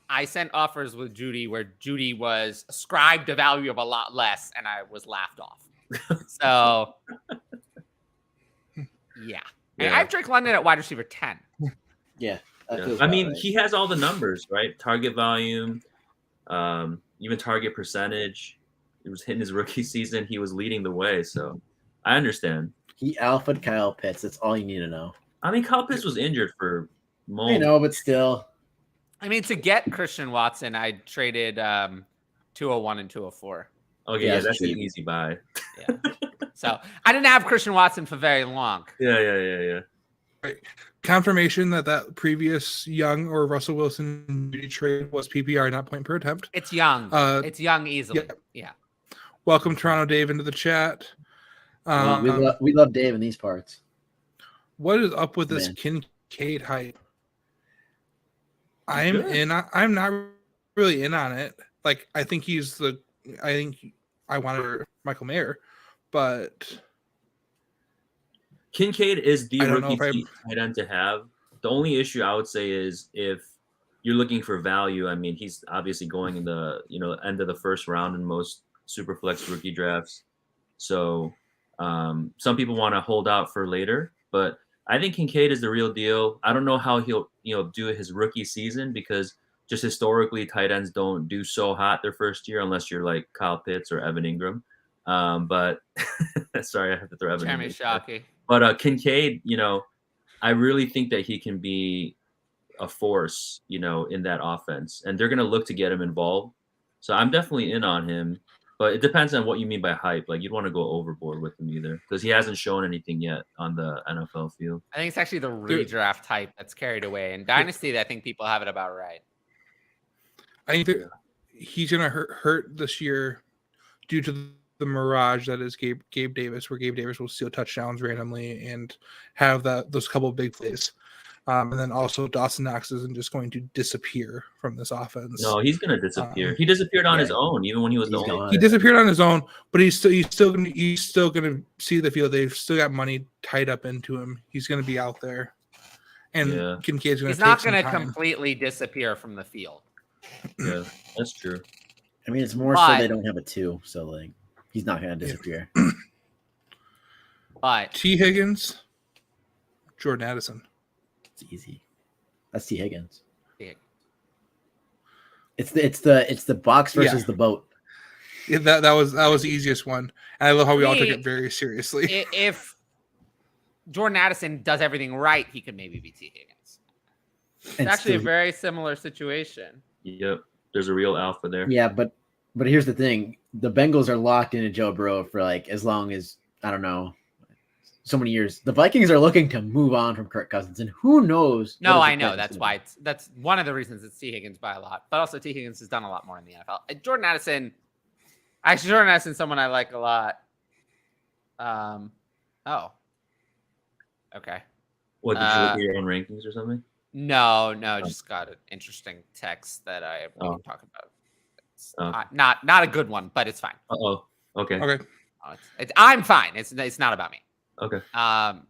A: I sent offers with Jeudy where Jeudy was ascribed a value of a lot less, and I was laughed off. So, yeah. And I have Drake London at wide receiver 10.
D: Yeah.
B: I mean, he has all the numbers, right? Target volume, even target percentage. It was hitting his rookie season. He was leading the way, so I understand.
D: He alphaed Kyle Pitts. That's all you need to know.
B: I mean, Kyle Pitts was injured for most.
D: I know, but still.
A: I mean, to get Christian Watson, I traded 201 and 204.
B: Okay, yeah, that's an easy buy.
A: Yeah. So I didn't have Christian Watson for very long.
B: Yeah.
C: Right. Confirmation that previous Young or Russell Wilson trade was PPR, not point per attempt.
A: It's Young. It's Young easily. Yeah.
C: Welcome, Toronto Dave, into the chat.
D: We love Dave in these parts.
C: What is up with this Kincaid hype? I'm not really in on it. Like, I think I wanted Michael Mayer, but
B: Kincaid is the rookie tight end to have. The only issue I would say is if you're looking for value. I mean, he's obviously going in the end of the first round in most Superflex rookie drafts. So some people want to hold out for later, but I think Kincaid is the real deal. I don't know how he'll do his rookie season because just historically tight ends don't do so hot their first year unless you're like Kyle Pitts or Evan Ingram. But sorry, I have to throw Evan Ingram.
A: Shockey.
B: But Kincaid, I really think that he can be a force, in that offense, and they're going to look to get him involved. So I'm definitely in on him, but it depends on what you mean by hype. Like, you'd want to go overboard with him either because he hasn't shown anything yet on the NFL field.
A: I think it's actually the redraft hype that's carried away. In Dynasty, I think people have it about right.
C: I think that he's going to hurt this year due to the mirage that is Gabe Davis, where Gabe Davis will steal touchdowns randomly and have those couple of big plays. And then also Dawson Knox isn't just going to disappear from this offense.
B: No, he's going to disappear. He disappeared on his own, even when he was the only.
C: He disappeared on his own, but he's still going to see the field. They've still got money tied up into him. He's going to be out there, and Kincaid's going to.
A: He's not going to completely disappear from the field.
B: Yeah, that's true.
D: I mean, it's more so they don't have a 2, so like he's not going to disappear.
A: But
C: T. Higgins, Jordan Addison.
D: It's easy. That's T. Higgins. It's the box versus the boat.
C: Yeah, that was the easiest one. And I love how we all took it very seriously.
A: If Jordan Addison does everything right, he could maybe be T. Higgins. It's actually a very similar situation.
B: Yep. There's a real alpha there.
D: Yeah, but here's the thing. The Bengals are locked into Joe Burrow for like as long as, I don't know, so many years. The Vikings are looking to move on from Kirk Cousins, and who knows?
A: No, I know. That's why that's one of the reasons it's T. Higgins by a lot. But also T. Higgins has done a lot more in the NFL. Jordan Addison is someone I like a lot. Okay.
B: What, did you look at your own rankings or something?
A: No, just got an interesting text that we can talk about. It's not a good one, but it's fine.
B: Okay.
A: I'm fine. It's not about me.
B: Okay.
A: All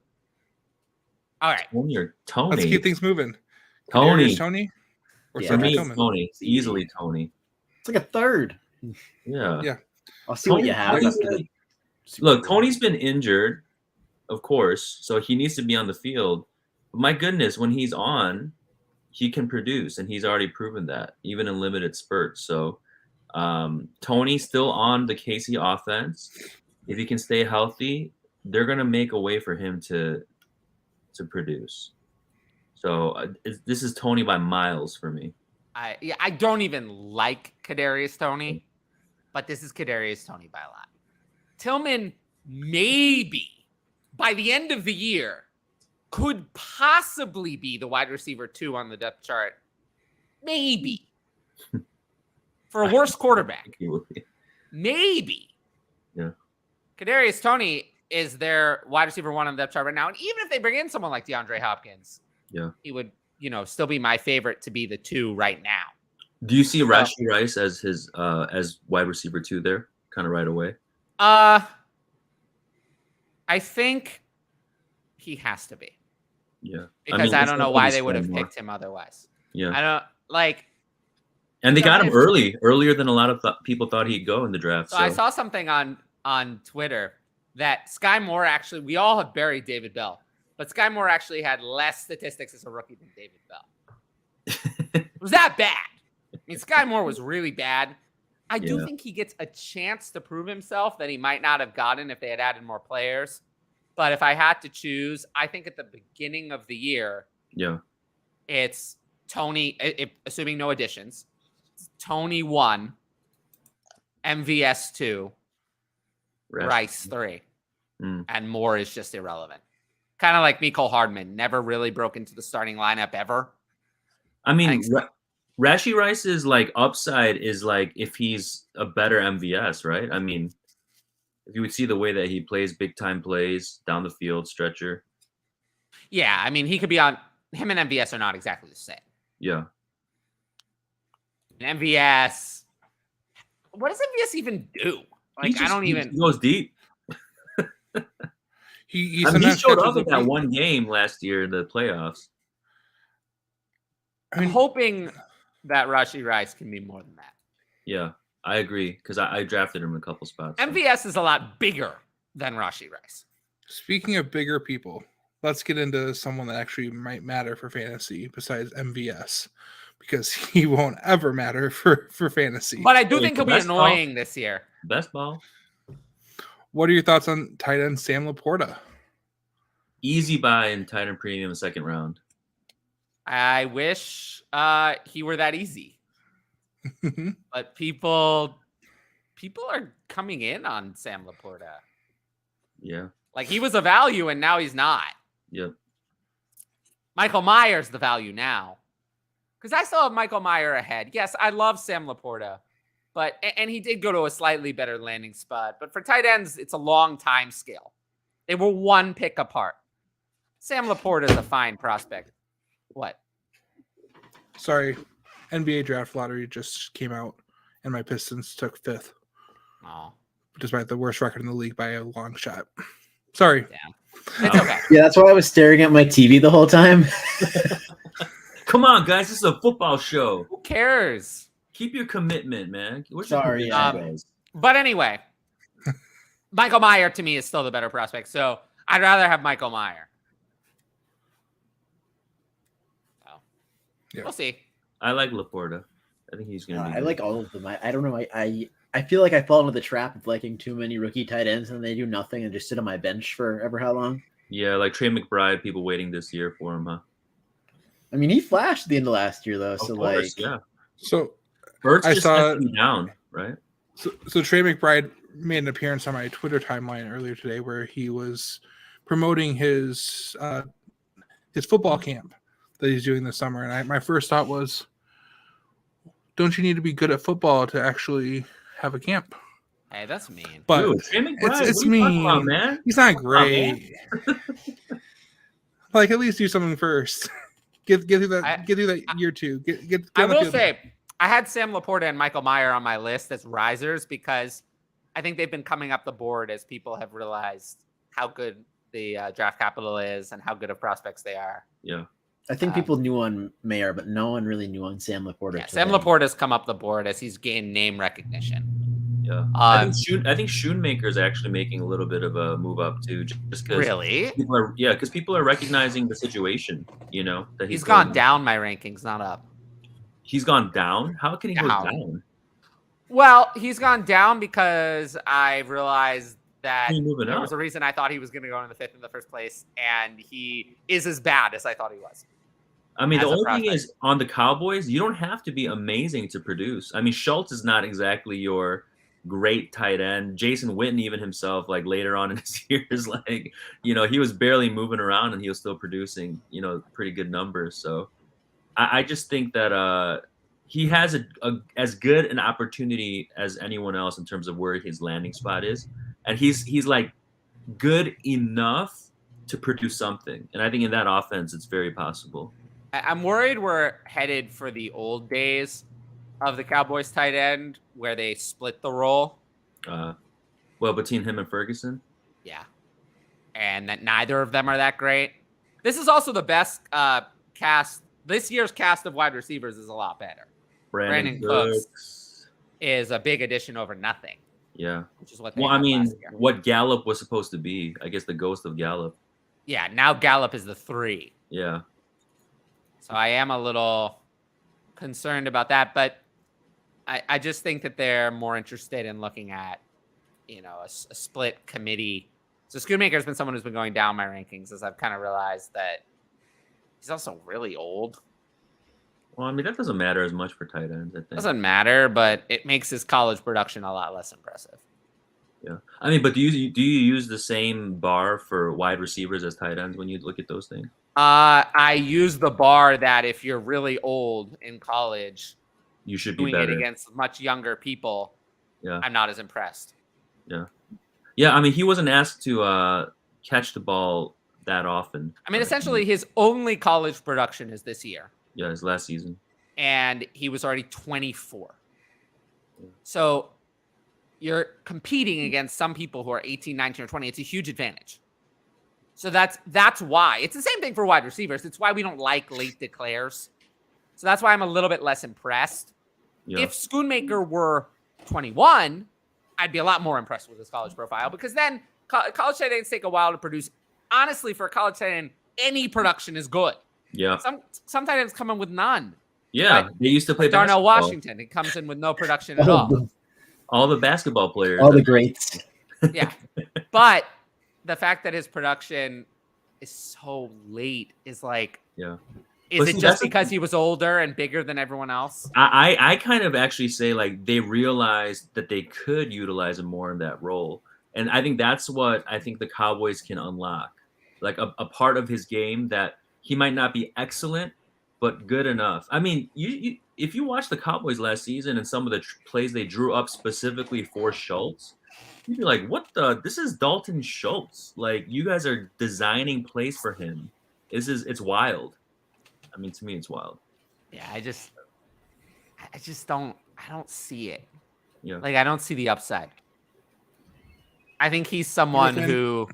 A: right.
B: Tony or Tony?
C: Let's keep things moving.
B: Tony.
C: Tony? Or
B: For me, it's Tony. It's easily Tony.
D: It's like a third.
B: Yeah.
D: I'll see what you have.
B: Look, Tony's been injured, of course, so he needs to be on the field. But my goodness, when he's on, he can produce, and he's already proven that, even in limited spurts. So Tony's still on the KC offense. If he can stay healthy, they're going to make a way for him to produce. So this is Tony by miles for me.
A: I don't even like Kadarius Toney, but this is Kadarius Toney by a lot. Tillman maybe by the end of the year could possibly be the wide receiver 2 on the depth chart. Maybe. For a worse quarterback. Maybe.
B: Yeah.
A: Kadarius Toney is their wide receiver 1 on the depth chart right now. And even if they bring in someone like DeAndre Hopkins, he would, still be my favorite to be the 2 right now.
B: Do you see Rashee Rice as his as wide receiver 2 there, kind of right away?
A: I think he has to be.
B: Yeah.
A: Because I don't know why they would have picked him otherwise.
B: Yeah.
A: I don't like.
B: And they got him earlier than a lot of people thought he'd go in the draft.
A: So I saw something on Twitter that Sky Moore actually, we all have buried David Bell, but Sky Moore actually had less statistics as a rookie than David Bell. It was that bad. I mean, Sky Moore was really bad. I do think he gets a chance to prove himself that he might not have gotten if they had added more players. But if I had to choose, I think at the beginning of the year, it's Tony, assuming no additions, Tony 1, MVS 2, Rice 3, and Moore is just irrelevant. Kind of like Mecole Hardman, never really broke into the starting lineup ever.
B: I mean, Rashee Rice's like upside is like if he's a better MVS, right? I mean, if you would see the way that he plays big time plays down the field, stretcher.
A: Yeah, I mean, he could be on. Him and MVS are not exactly the same.
B: Yeah.
A: And MVS, what does MVS even do? Like, I don't even.
B: He goes deep.
C: He
B: showed up in that one game last year in the playoffs.
A: I'm hoping that Rashee Rice can be more than that.
B: Yeah, I agree because I drafted him in a couple spots.
A: MVS is a lot bigger than Rashee Rice.
C: Speaking of bigger people, let's get into someone that actually might matter for fantasy besides MVS, because he won't ever matter for fantasy.
A: But I do think he'll be annoying this year.
B: Best ball.
C: What are your thoughts on tight end Sam Laporta?
B: Easy buy in tight end premium second round.
A: I wish he were that easy. But people are coming in on Sam Laporta.
B: Yeah.
A: Like he was a value and now he's not.
B: Yep.
A: Michael Myers the value now. Because I still have Michael Meyer ahead. Yes, I love Sam Laporta. And he did go to a slightly better landing spot. But for tight ends, it's a long time scale. They were 1 pick apart. Sam Laporta is a fine prospect. What?
C: Sorry. NBA draft lottery just came out, and my Pistons took 5th.
A: Oh.
C: Despite the worst record in the league by a long shot. Sorry.
A: Yeah. It's okay.
D: Yeah, that's why I was staring at my TV the whole time.
B: Come on, guys. This is a football show.
A: Who cares?
B: Keep your commitment, man.
D: Sorry.
A: But anyway, Michael Meyer to me is still the better prospect. So I'd rather have Michael Meyer. So we'll see.
B: I like Laporta. I think he's going to be.
D: I like all of them. I don't know. I feel like I fall into the trap of liking too many rookie tight ends and they do nothing and just sit on my bench for ever how long.
B: Yeah, like Trey McBride, people waiting this year for him, huh?
D: I mean, he flashed at the end of last year, though. So,
B: yeah.
C: So,
B: Birds just saw down, right?
C: So Trey McBride made an appearance on my Twitter timeline earlier today where he was promoting his football camp that he's doing this summer. And my first thought was, don't you need to be good at football to actually have a camp?
A: Hey, that's mean.
C: But
B: dude,
C: it's mean,
B: about, man?
C: He's not great. Like, at least do something first. Get through that year 2.
A: I will say, I had Sam Laporta and Michael Meyer on my list as risers because I think they've been coming up the board as people have realized how good the draft capital is and how good of prospects they are.
B: Yeah.
D: I think people knew on Mayer, but no one really knew on Sam Laporta.
A: Yeah, Sam Laporta has come up the board as he's gained name recognition.
B: Yeah, I think Schoonmaker is actually making a little bit of a move up too, just because.
A: Really?
B: Because people are recognizing the situation. You know that
A: he's gone down my rankings, not up.
B: He's gone down. How can he go down?
A: Well, he's gone down because I realized that there was a reason I thought he was going to go in the 5th in the first place, and he is as bad as I thought he was.
B: I mean, the only thing is on the Cowboys, you don't have to be amazing to produce. I mean, Schultz is not exactly your great tight end. Jason Witten, even himself, like later on in his years, like, you know, he was barely moving around and he was still producing, you know, pretty good numbers. So I just think that he has as good an opportunity as anyone else in terms of where his landing spot is. And he's like good enough to produce something. And I think in that offense, it's very possible.
A: I'm worried we're headed for the old days of the Cowboys tight end where they split the role.
B: Well, between him and Ferguson?
A: Yeah. And that neither of them are that great. This is also the best cast. This year's cast of wide receivers is a lot better. Brandon Cooks is a big addition over nothing.
B: Yeah.
A: Which is what they
B: what Gallup was supposed to be. I guess the ghost of Gallup.
A: Yeah, now Gallup is the 3.
B: Yeah.
A: So I am a little concerned about that, but I just think that they're more interested in looking at, you know, a split committee. So Schoonmaker's been someone who's been going down my rankings as I've kind of realized that he's also really old.
B: Well, I mean, that doesn't matter as much for tight ends, I think.
A: Doesn't matter, but it makes his college production a lot less impressive.
B: Yeah. I mean, but do you use the same bar for wide receivers as tight ends when you look at those things?
A: I use the bar that if you're really old in college,
B: you should be
A: doing
B: better.
A: It against much younger people.
B: Yeah.
A: I'm not as impressed.
B: Yeah. Yeah, I mean, he wasn't asked to catch the ball that often.
A: I mean, essentially, his only college production is this year.
B: Yeah, his last season.
A: And he was already 24. Yeah. So you're competing against some people who are 18, 19, or 20. It's a huge advantage. So that's why. It's the same thing for wide receivers. It's why we don't like late declares. So that's why I'm a little bit less impressed. Yeah. If Schoonmaker were 21, I'd be a lot more impressed with his college profile because then college tight ends take a while to produce. Honestly, for a college tight end, any production is good.
B: Yeah.
A: Some tight ends come in with none.
B: Yeah, they used to play
A: Darnell Washington. He comes in with no production at all.
B: All the basketball players.
D: All the greats.
A: Yeah. But the fact that his production is so late is like,
B: yeah.
A: Is it just because he was older and bigger than everyone else?
B: I kind of actually say like they realized that they could utilize him more in that role. And I think that's what I think the Cowboys can unlock. Like a part of his game that he might not be excellent, but good enough. I mean, if you watch the Cowboys last season and some of the plays they drew up specifically for Schultz, you'd be like, what this is Dalton Schultz. Like, you guys are designing plays for him. It's wild. I mean, to me, it's wild.
A: Yeah, I just don't see it.
B: Yeah.
A: Like, I don't see the upside. I think he's someone who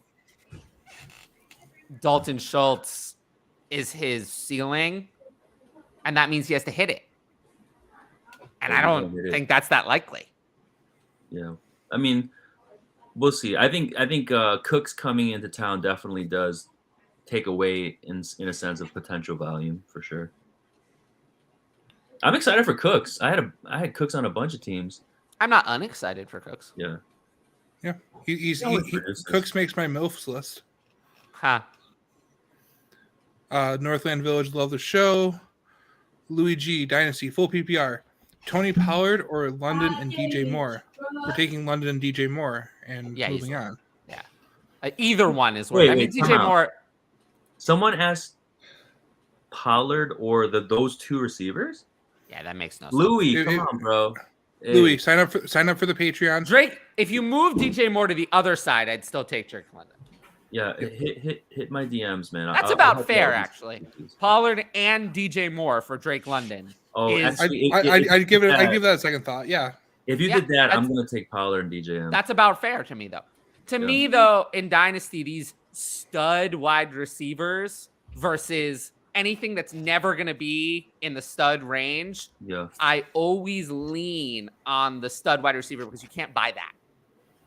A: Dalton Schultz is his ceiling, and that means he has to hit it. And I don't think that's that likely.
B: Yeah. I mean, we'll see. I think Cook's coming into town definitely does take away in a sense of potential value for sure. I'm excited for Cooks. I had Cooks on a bunch of teams.
A: I'm not unexcited for Cooks.
B: Yeah.
C: Yeah. Cooks makes my MILFs list.
A: Huh.
C: Northland Village, love the show. Louis G, Dynasty, full PPR. Tony Pollard or London and DJ Moore? We're taking London and DJ Moore and moving on.
A: Yeah. Either one is worth. I mean, DJ Moore.
B: Someone asked Pollard or those two receivers?
A: Yeah, that makes no sense.
B: Louis, come on, bro.
C: Hey. Louis, sign up for the Patreon.
A: Drake, if you move DJ Moore to the other side, I'd still take Drake London.
B: Yeah, hit my DMs, man.
A: That's about fair, actually. Pollard and DJ Moore for Drake London.
B: Oh,
C: I'd give that a second thought. Yeah.
B: If you did that, I'm going to take Pollard and DJM.
A: That's about fair to me, though. To me, though, in Dynasty, these stud wide receivers versus anything that's never going to be in the stud range, I always lean on the stud wide receiver because you can't buy that.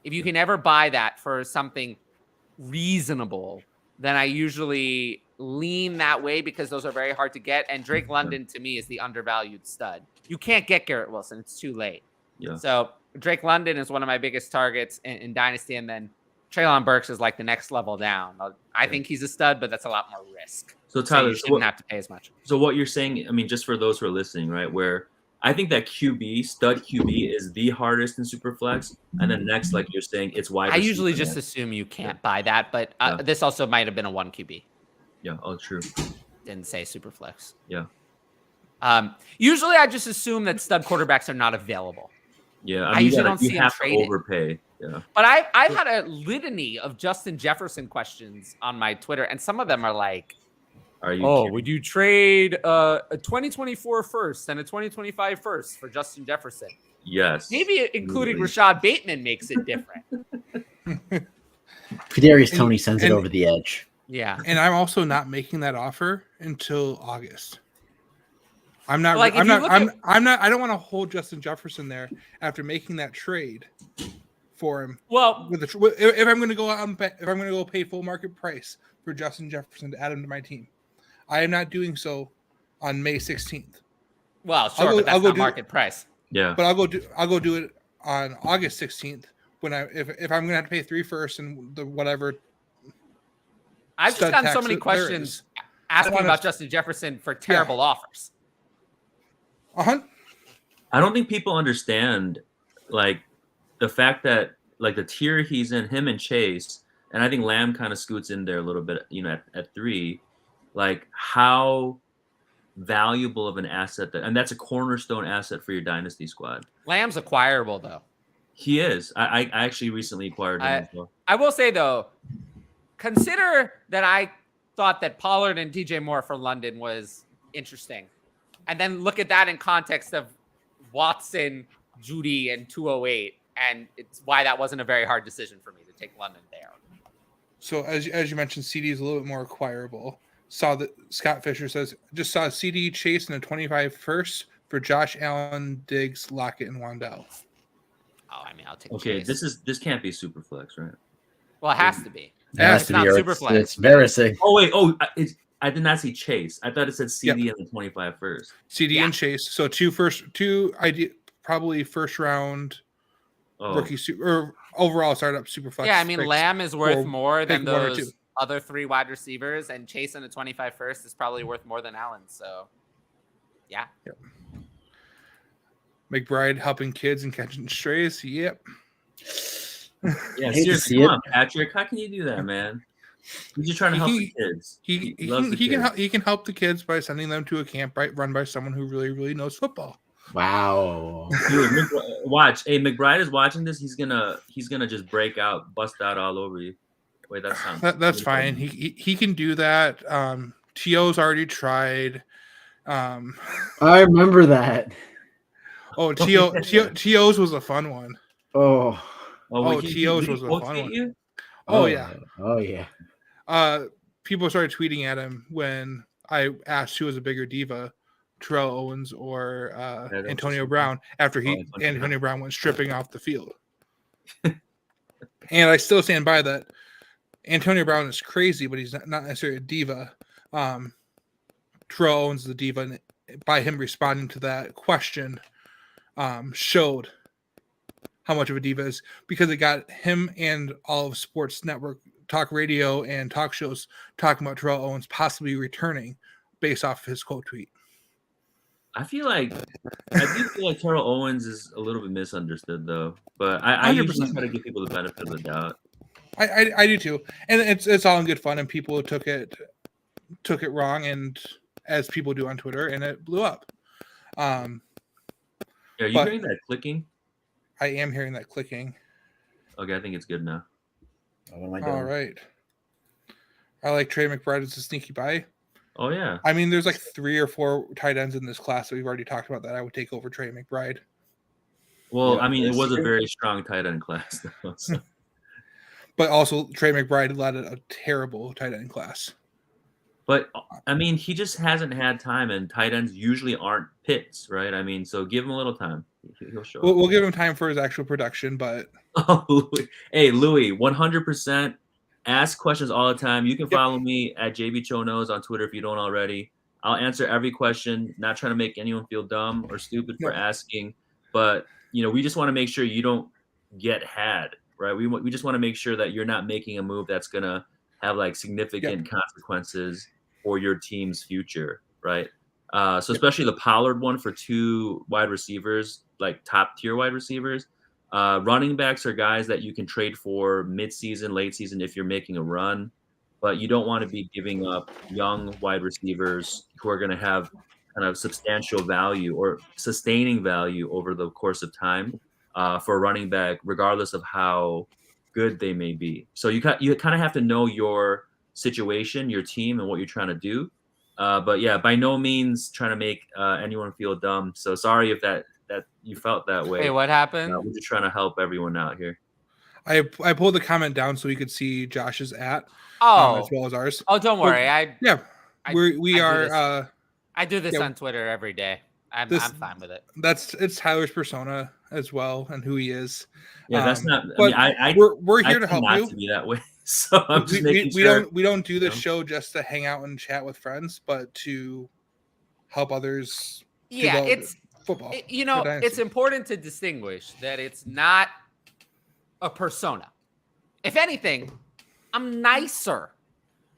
A: If you can ever buy that for something reasonable, then I usually lean that way because those are very hard to get. And Drake London, to me, is the undervalued stud. You can't get Garrett Wilson. It's too late. Yeah. So Drake London is one of my biggest targets in Dynasty. And then Treylon Burks is like the next level down. I think he's a stud, but that's a lot more risk.
B: So Tyler,
A: you shouldn't have to pay as much.
B: So what you're saying, I mean, just for those who are listening, right, where I think that stud QB is the hardest in Superflex. And then next, like you're saying, it's wide.
A: I usually just assume you can't buy that, but this also might have been a 1 QB.
B: Yeah. Oh, true.
A: Didn't say Superflex.
B: Yeah.
A: Usually I just assume that stud quarterbacks are not available.
B: Yeah.
A: I usually don't see them traded.
B: Overpay. Yeah.
A: But I've had a litany of Justin Jefferson questions on my Twitter, and some of them are like, would you trade a 2024 first and a 2025 first for Justin Jefferson?
B: Yes.
A: Maybe including Rashad Bateman makes it different.
D: Kadarius Toney sends it over the edge.
A: Yeah.
C: And I'm also not making that offer until August. I'm not.
A: Like,
C: I'm not. I don't want to hold Justin Jefferson there after making that trade for him.
A: Well,
C: if I'm going to go out and if I'm going to go pay full market price for Justin Jefferson to add him to my team, I am not doing so on May 16th.
A: Well, sure, but that's not market price.
B: Yeah.
C: But I'll go do it on August 16th when if I'm going to have to pay 3 first and the whatever.
A: I've just gotten so many questions asking about Justin Jefferson for terrible offers.
C: Uh-huh.
B: I don't think people understand, like, the fact that, like, the tier he's in, him and Chase, and I think Lamb kind of scoots in there a little bit, at 3, like, how valuable of an asset and that's a cornerstone asset for your Dynasty squad.
A: Lamb's acquirable, though.
B: He is. I actually recently acquired him as well.
A: I will say, though, consider that I thought that Pollard and DJ Moore for London was interesting. And then look at that in context of Watson, Judy, and 208. And it's why that wasn't a very hard decision for me to take London there.
C: So as you mentioned, CD is a little bit more acquirable. Saw that Scott Fisher says, just saw CD Chase in a 25 first for Josh Allen, Diggs, Lockett, and Wandell.
A: Oh, I mean, I'll take
B: Okay,
A: Chase.
B: this can't be Superflex, right?
A: Well, it has to be.
D: It has to be. Superflex. It's embarrassing.
B: Oh, wait. I did not see Chase. I thought it said CD in the 25 first.
C: CD and Chase. So probably first round rookie or overall startup Superflex.
A: Yeah, I mean, Lamb is worth more than those other 3 wide receivers, and Chase in the 25 first is probably worth more than Allen. So, yeah.
C: Yep. McBride helping kids and catching strays. Yep.
B: Yeah, seriously, come on, Patrick. How can you do that, man? He's just trying to help the kids. He
C: can help the kids by sending them to a camp run by someone who really, really knows football.
D: Wow.
B: Dude, watch. Hey, McBride is watching this. He's gonna just break out, bust out all over you. Wait,
C: that's fine. He can do that. T.O.'s already tried.
D: I remember that.
C: Oh, T.O.'s was a fun one.
B: T.O.'s
C: was a fun one. Oh yeah. People started tweeting at him when I asked who was a bigger diva, Terrell Owens or Antonio Brown, after Antonio Brown went stripping off the field. And I still stand by that. Antonio Brown is crazy, but he's not necessarily a diva. Terrell Owens is a diva, and by him responding to that question, showed how much of a diva is, because it got him and all of sports network talk radio and talk shows talking about Terrell Owens possibly returning based off of his quote tweet.
B: I do feel like Terrell Owens is a little bit misunderstood, though. But I usually try to give people the benefit of the doubt.
C: I do too, and it's all in good fun, and people took it wrong, and as people do on Twitter, and it blew up.
B: Are you hearing that clicking?
C: I am hearing that clicking.
B: Okay, I think it's good now.
C: All right. I like Trey McBride as a sneaky buy.
B: Oh, yeah.
C: I mean, there's like 3 or 4 tight ends in this class that we've already talked about that I would take over Trey McBride.
B: Well, I mean, it was a very strong tight end class, though. So.
C: But also, Trey McBride led a terrible tight end class.
B: But, I mean, he just hasn't had time, and tight ends usually aren't Pitts, right? I mean, so give him a little time. He'll show
C: We'll give him time for his actual production, but...
B: Oh, hey, Louis, 100%. Ask questions all the time. You can follow me at JBChoKnows on Twitter if you don't already. I'll answer every question, not trying to make anyone feel dumb or stupid for asking. But, we just want to make sure you don't get had, right? We just want to make sure that you're not making a move that's going to have, like, significant consequences for your team's future, right? So especially the Pollard one for 2 wide receivers, like top-tier wide receivers. Running backs are guys that you can trade for mid-season, late season if you're making a run, but you don't want to be giving up young wide receivers who are going to have kind of substantial value or sustaining value over the course of time for a running back, regardless of how good they may be. So you kind of have to know your situation, your team, and what you're trying to do. But yeah, by no means trying to make anyone feel dumb. So sorry if that you felt that way.
A: Hey, what happened?
B: We're just trying to help everyone out here.
C: I pulled the comment down so we could see Josh's as well as ours.
A: Oh, don't worry.
C: I
A: do this on Twitter every day. I'm fine with it.
C: It's Tyler's persona as well and who he is.
B: Yeah, that's not.
C: But we're here to help you.
B: To be that way. So I'm just making
C: sure. We don't do this show just to hang out and chat with friends, but to help others.
A: Yeah, it's
C: football.
A: It's important to distinguish that it's not a persona. If anything, I'm nicer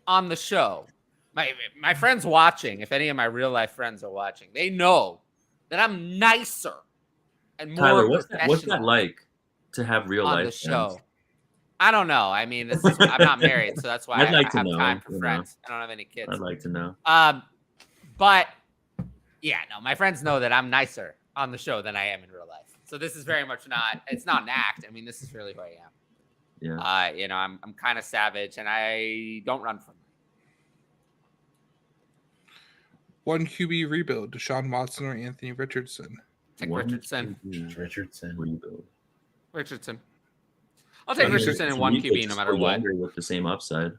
A: on the show. My friends watching, if any of my real life friends are watching, they know that I'm nicer and more
B: Tyler, what's that like to have real life
A: on the show? Friends? I don't know. I mean, I'm not married, so that's why I have time for friends. I don't have any kids.
B: I'd like to know.
A: But yeah, no, my friends know that I'm nicer on the show than I am in real life. So this is very much it's not an act. I mean, this is really who I am. Yeah. I'm kind of savage and I don't run from it.
C: 1 QB rebuild, Deshaun Watson or Anthony Richardson?
A: Take Richardson.
D: Richardson.
A: I'll take Richardson in 1 QB no matter what.
B: With the same upside.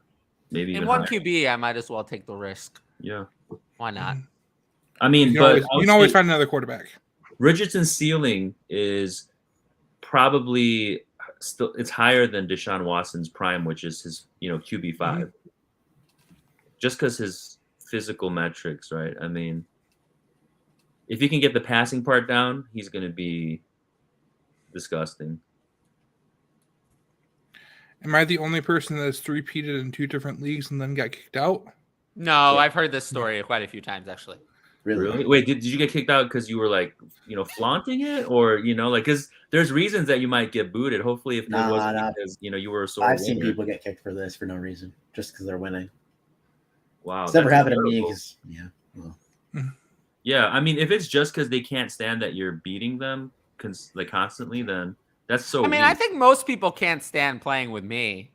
B: Maybe
A: in 1 QB, I might as well take the risk.
B: Yeah.
A: Why not?
B: I mean,
C: you can always find another quarterback.
B: Richardson's ceiling is probably still it's higher than Deshaun Watson's prime, which is his QB5. Mm-hmm. Just because his physical metrics, right? I mean, if he can get the passing part down, he's going to be disgusting.
C: Am I the only person that's three-peated in 2 different leagues and then got kicked out?
A: No, I've heard this story quite a few times, actually.
B: Really? Wait, did you get kicked out because you were like, flaunting it, or because there's reasons that you might get booted. Hopefully, if it wasn't because you were a sore
D: I've seen people get kicked for this for no reason, just because they're winning.
B: Wow,
D: it's never happened to me. Because
B: yeah, I mean, if it's just because they can't stand that you're beating them constantly, then that's so.
A: I mean,
B: weak.
A: I think most people can't stand playing with me.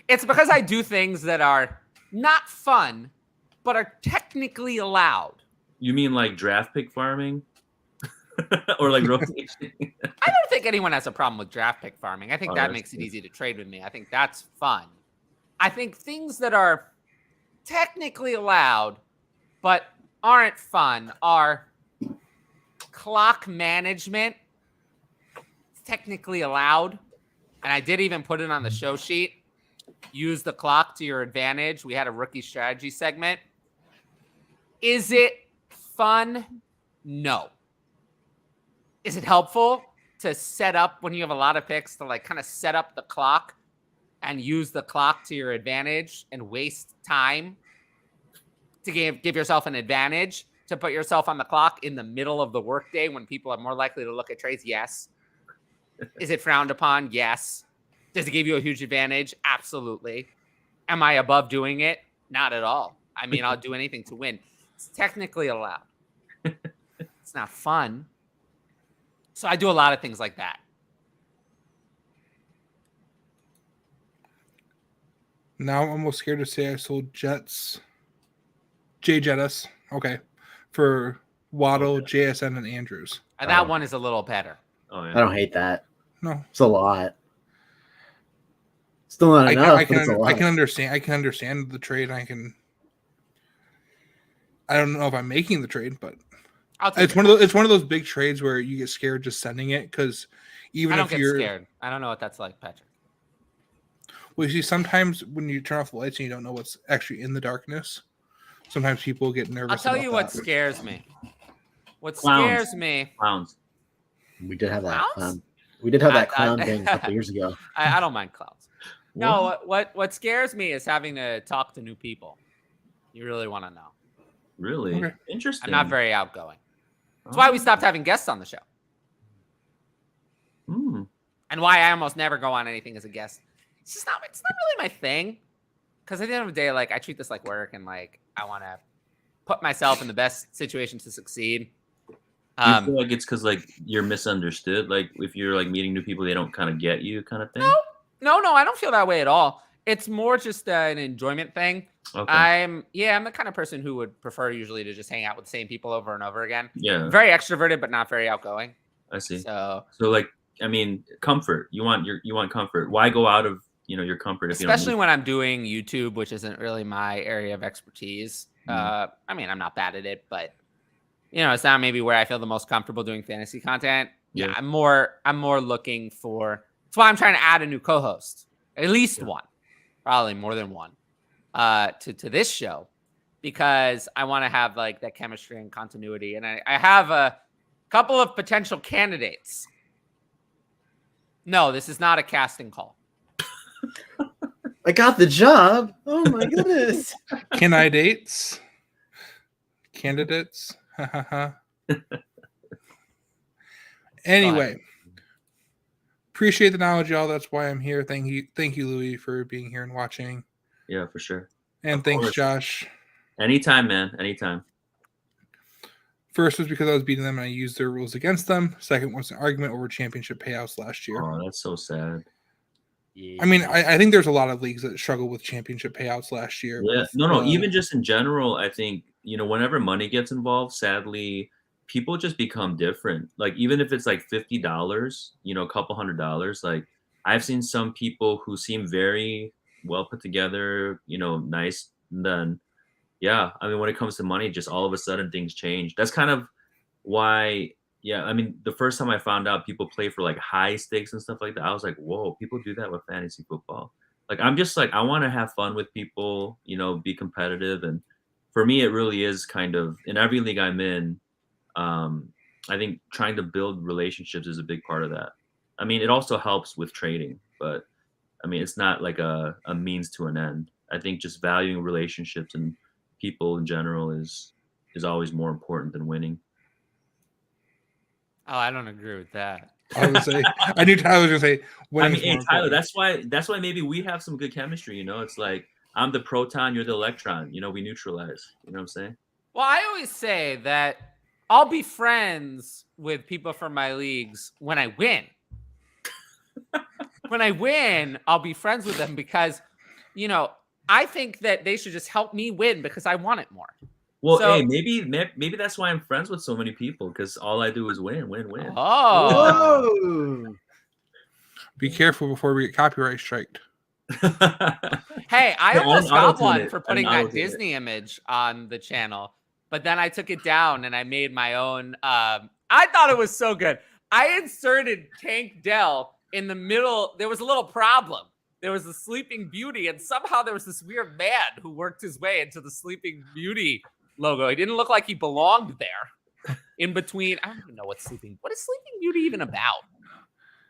A: It's because I do things that are not fun, but are technically allowed.
B: You mean like draft pick farming? Or like rotation?
A: I don't think anyone has a problem with draft pick farming. I think that makes it easy to trade with me. I think that's fun. I think things that are technically allowed, but aren't fun are clock management. It's technically allowed. And I did even put it on the show sheet. Use the clock to your advantage. We had a rookie strategy segment. Is it fun? No. Is it helpful to set up when you have a lot of picks to kind of set up the clock and use the clock to your advantage and waste time to give yourself an advantage, to put yourself on the clock in the middle of the workday when people are more likely to look at trades? Yes. Is it frowned upon? Yes. Does it give you a huge advantage? Absolutely. Am I above doing it? Not at all. I mean, I'll do anything to win. It's technically allowed. It's not fun. So I do a lot of things like that.
C: Now I'm almost scared to say I sold Jay Jettis, okay, for Waddle, JSN, and Andrews.
A: And that one is a little better.
B: Oh, yeah.
D: I don't hate that.
C: No,
D: it's a lot. Still not enough.
C: I can understand. I can understand the trade. I don't know if I'm making the trade, but it's one of those big trades where you get scared just sending it because even if you're
A: scared, I don't know what that's like, Patrick.
C: Well, you see, sometimes when you turn off the lights and you don't know what's actually in the darkness, sometimes people get nervous.
A: I'll tell you what scares me. What scares me?
B: Clowns.
D: We did have that. We did have that clown thing a couple years ago.
A: I don't mind clowns. No, what scares me is having to talk to new people. You really want to know.
B: Really? Okay. Interesting.
A: I'm not very outgoing. That's why we stopped having guests on the show. And why I almost never go on anything as a guest. It's not really my thing. Because at the end of the day, like I treat this like work and like I want to put myself in the best situation to succeed.
B: You feel like it's because like you're misunderstood? Like if you're like meeting new people, they don't kind of get you kind of thing?
A: No, I don't feel that way at all. It's more just an enjoyment thing.
B: Okay.
A: I'm the kind of person who would prefer usually to just hang out with the same people over and over again.
B: Yeah.
A: Very extroverted, but not very outgoing.
B: I see.
A: So
B: like, I mean, comfort. You want comfort. Why go out of your comfort if
A: especially when I'm doing YouTube, which isn't really my area of expertise. I mean, I'm not bad at it, but it's not maybe where I feel the most comfortable doing fantasy content. Yeah, I'm more looking for. That's why I'm trying to add a new co-host, at least one, probably more than one, to this show, because I want to have like that chemistry and continuity. And I have a couple of potential candidates. No, this is not a casting call.
D: I got the job. Oh my goodness.
C: Candidates. Anyway, appreciate the knowledge, y'all. That's why I'm here. Thank you, Louis, for being here and watching.
B: Yeah, for sure.
C: And thanks, Josh.
B: Anytime, man. Anytime.
C: First was because I was beating them and I used their rules against them. Second was an argument over championship payouts last year.
B: Oh, that's so sad.
C: I mean, I think there's a lot of leagues that struggle with championship payouts last year.
B: Yeah, no. Even just in general, I think, whenever money gets involved, sadly, people just become different. Like, even if it's like $50, a couple $100, like I've seen some people who seem very well put together, nice. And then, yeah, I mean, when it comes to money, just all of a sudden things change. That's kind of why. Yeah, I mean, the first time I found out people play for like high stakes and stuff like that, I was like, whoa, people do that with fantasy football. Like, I'm just like, I want to have fun with people, be competitive. And for me, it really is kind of in every league I'm in. I think trying to build relationships is a big part of that. I mean, it also helps with trading, but I mean, it's not like a means to an end. I think just valuing relationships and people in general is always more important than winning.
A: Oh, I don't agree with that.
C: I would say I knew Tyler was gonna say.
B: I mean, hey, Tyler, that's why maybe we have some good chemistry. It's like I'm the proton, you're the electron. We neutralize. You know what I'm saying?
A: Well, I always say that I'll be friends with people from my leagues when I win. When I win, I'll be friends with them because, I think that they should just help me win because I want it more.
B: Well, hey, maybe that's why I'm friends with so many people because all I do is win.
A: Oh,
D: whoa.
C: Be careful before we get copyright striked.
A: Hey, I almost got one for putting that Disney image on the channel, but then I took it down and I made my own. I thought it was so good. I inserted Tank Dell in the middle. There was a little problem. There was the Sleeping Beauty, and somehow there was this weird man who worked his way into the Sleeping Beauty logo. He didn't look like he belonged there. In between, I don't even know what is Sleeping Beauty even about?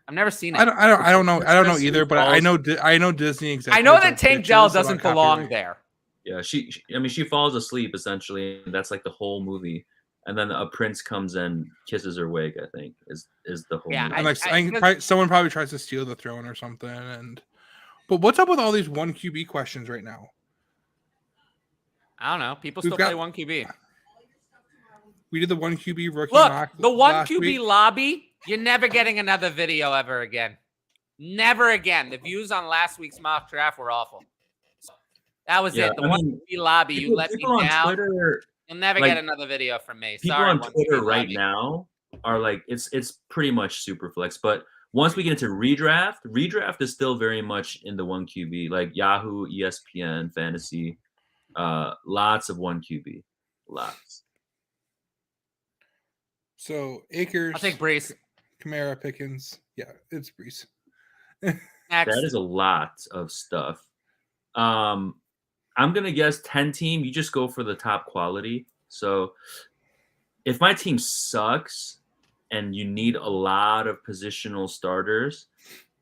A: I've never seen it.
C: I don't know either. But I know Disney executives.
A: I know that Tank Dell doesn't belong there.
B: Yeah, she falls asleep essentially. And that's like the whole movie. And then a prince comes and kisses her wig. I think is the whole.
A: Yeah,
B: movie.
C: And someone probably tries to steal the throne or something. But what's up with all these 1 QB questions right now?
A: I don't know. People still play 1 QB.
C: We did the 1 QB rookie.
A: Look, the 1 QB lobby. You're never getting another video ever again. Never again. The views on last week's mock draft were awful. That was it. The 1 QB lobby. You let me down. You'll never
B: like,
A: get another video from me.
B: People
A: Sorry,
B: on Twitter
A: QB
B: right
A: lobby.
B: now are like, it's pretty much super flex. But once we get into redraft is still very much in the 1 QB, like Yahoo, ESPN, Fantasy, lots of 1 QB, lots.
C: So Akers,
A: I'll take Brees.
C: Kamara, Pickens. Yeah, it's Brees.
B: That is a lot of stuff. I'm gonna guess 10 team. You just go for the top quality. So if my team sucks and you need a lot of positional starters,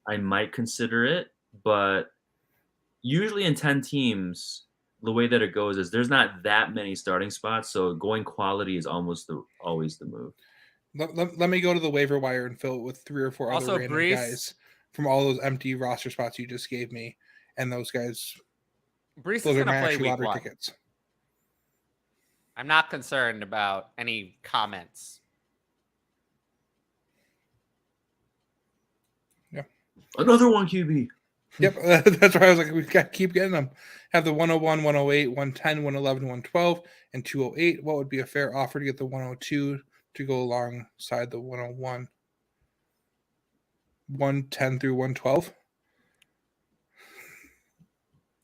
B: I might consider it. But usually in 10 teams, the way that it goes is there's not that many starting spots. So going quality is always the move.
C: Let me go to the waiver wire and fill it with 3 or 4
A: Also,
C: other random
A: Brees,
C: guys from all those empty roster spots you just gave me. And those guys,
A: Brees
C: those
A: is
C: are
A: going
C: my
A: to play
C: actual
A: week
C: lottery
A: 1.
C: tickets.
A: I'm not concerned about any comments.
C: Yeah.
B: Another 1 QB.
C: Yep. That's why I was like, we got to keep getting them. Have the 101, 108, 110, 111, 112, and 208. What would be a fair offer to get the 102 to go alongside the 101? 110 through 112?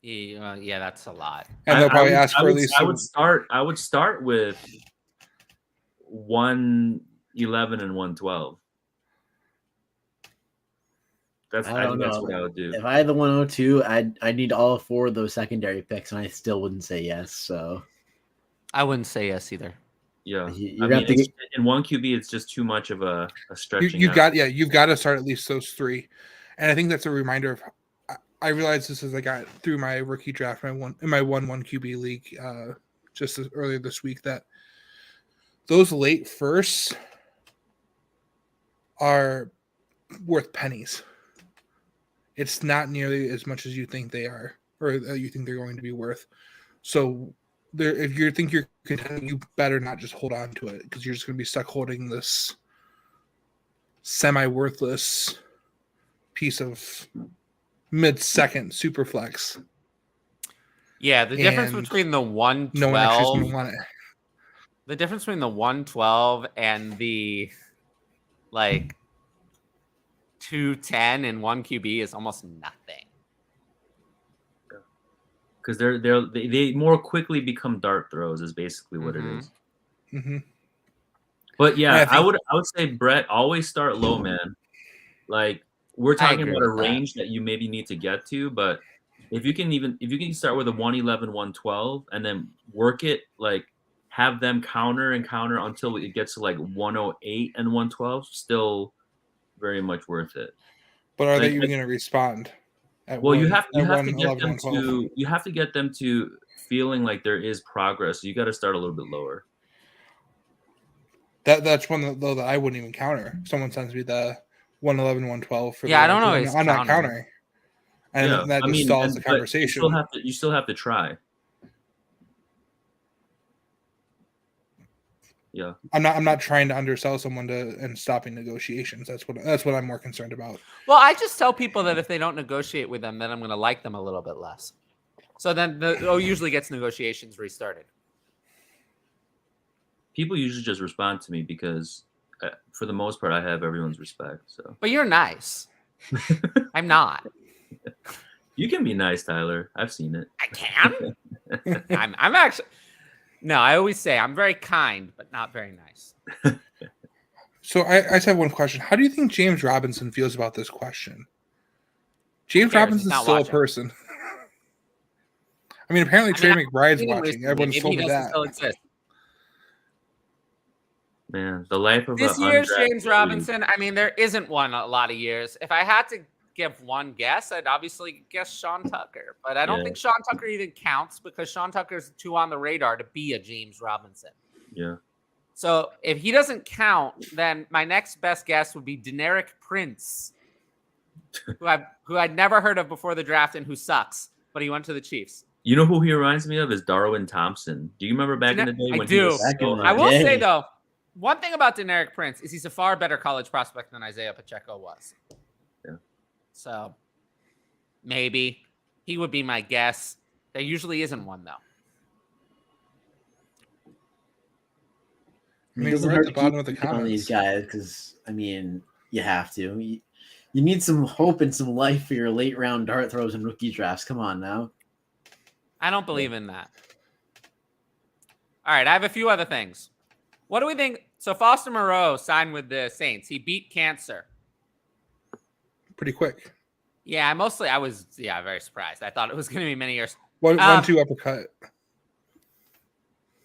A: Yeah, that's a lot.
C: And they'll probably ask for at least.
B: I would start with 111 and 112. I think that's what I would do.
D: If I had the 102, I'd need all 4 of those secondary picks, and I still wouldn't say yes. So
A: I wouldn't say yes either.
B: Yeah, in 1 QB, it's just too much of a stretching.
C: You've got to start at least those 3, and I think that's a reminder of. I realized this as I got through my rookie draft, my 1 QB league, just earlier this week, that those late firsts are worth pennies. It's not nearly as much as you think they are, or you think they're going to be worth. So, if you think you're contending, you better not just hold on to it, because you're just going to be stuck holding this semi-worthless piece of mid-second super flex.
A: Yeah, the difference between the 112,
C: no one actually is going to want it.
A: The difference between the 112 and the 210 and 1 QB is almost nothing.
B: Because they more quickly become dart throws is basically what it is.
C: Mm-hmm.
B: But yeah, I would say, Brett, always start low, man. Like, we're talking about a range that you maybe need to get to, but if you can start with a 111, 112 and then work it, like have them counter until it gets to like 108 and 112, still very much worth it.
C: But are they even going to respond?
B: You have to get them to feeling like there is progress. So you got to start a little bit lower.
C: That's one though that I wouldn't even counter. Someone sends me the 111, 112 for
A: I don't know.
C: I'm not countering. And that just stalls the conversation.
B: You still have to try. Yeah.
C: I'm not trying to undersell someone and stopping negotiations. That's what I'm more concerned about.
A: Well, I just tell people that if they don't negotiate with them, then I'm going to like them a little bit less. So then usually gets negotiations restarted.
B: People usually just respond to me because, for the most part, I have everyone's respect. So.
A: But you're nice. I'm not.
B: You can be nice, Tyler. I've seen it.
A: I can. I'm actually. No, I always say I'm very kind, but not very nice.
C: So I just have one question. How do you think James Robinson feels about this question? James Robinson's still a person. I mean, apparently Trey McBride's watching. Everyone's told me that.
B: Man, the life of
A: this year's James Robinson. I mean, there isn't one a lot of years. If I had to give one guess, I'd obviously guess Sean Tucker, but I don't think Sean Tucker even counts because Sean Tucker's too on the radar to be a James Robinson.
B: Yeah.
A: So if he doesn't count, then my next best guess would be Deneric Prince, who I'd never heard of before the draft and who sucks, but he went to the Chiefs.
B: You know who he reminds me of is Darwin Thompson. Do you remember back in the day?
A: I do. I will say though, one thing about Deneric Prince is he's a far better college prospect than Isaiah Pacheco was.
B: Yeah.
A: So maybe he would be my guess. There usually isn't one though.
C: I mean,
D: it doesn't
C: we're at
D: hurt
C: the
D: to
C: bottom
D: keep
C: of the
D: on
C: comments.
D: these guys because you have to. You need some hope and some life for your late round dart throws and rookie drafts. Come on now.
A: I don't believe in that. All right, I have a few other things. What do we think? So Foster Moreau signed with the Saints. He beat cancer.
C: Pretty quick.
A: Yeah, I was very surprised. I thought it was going to be many years.
C: 1-2 uppercut.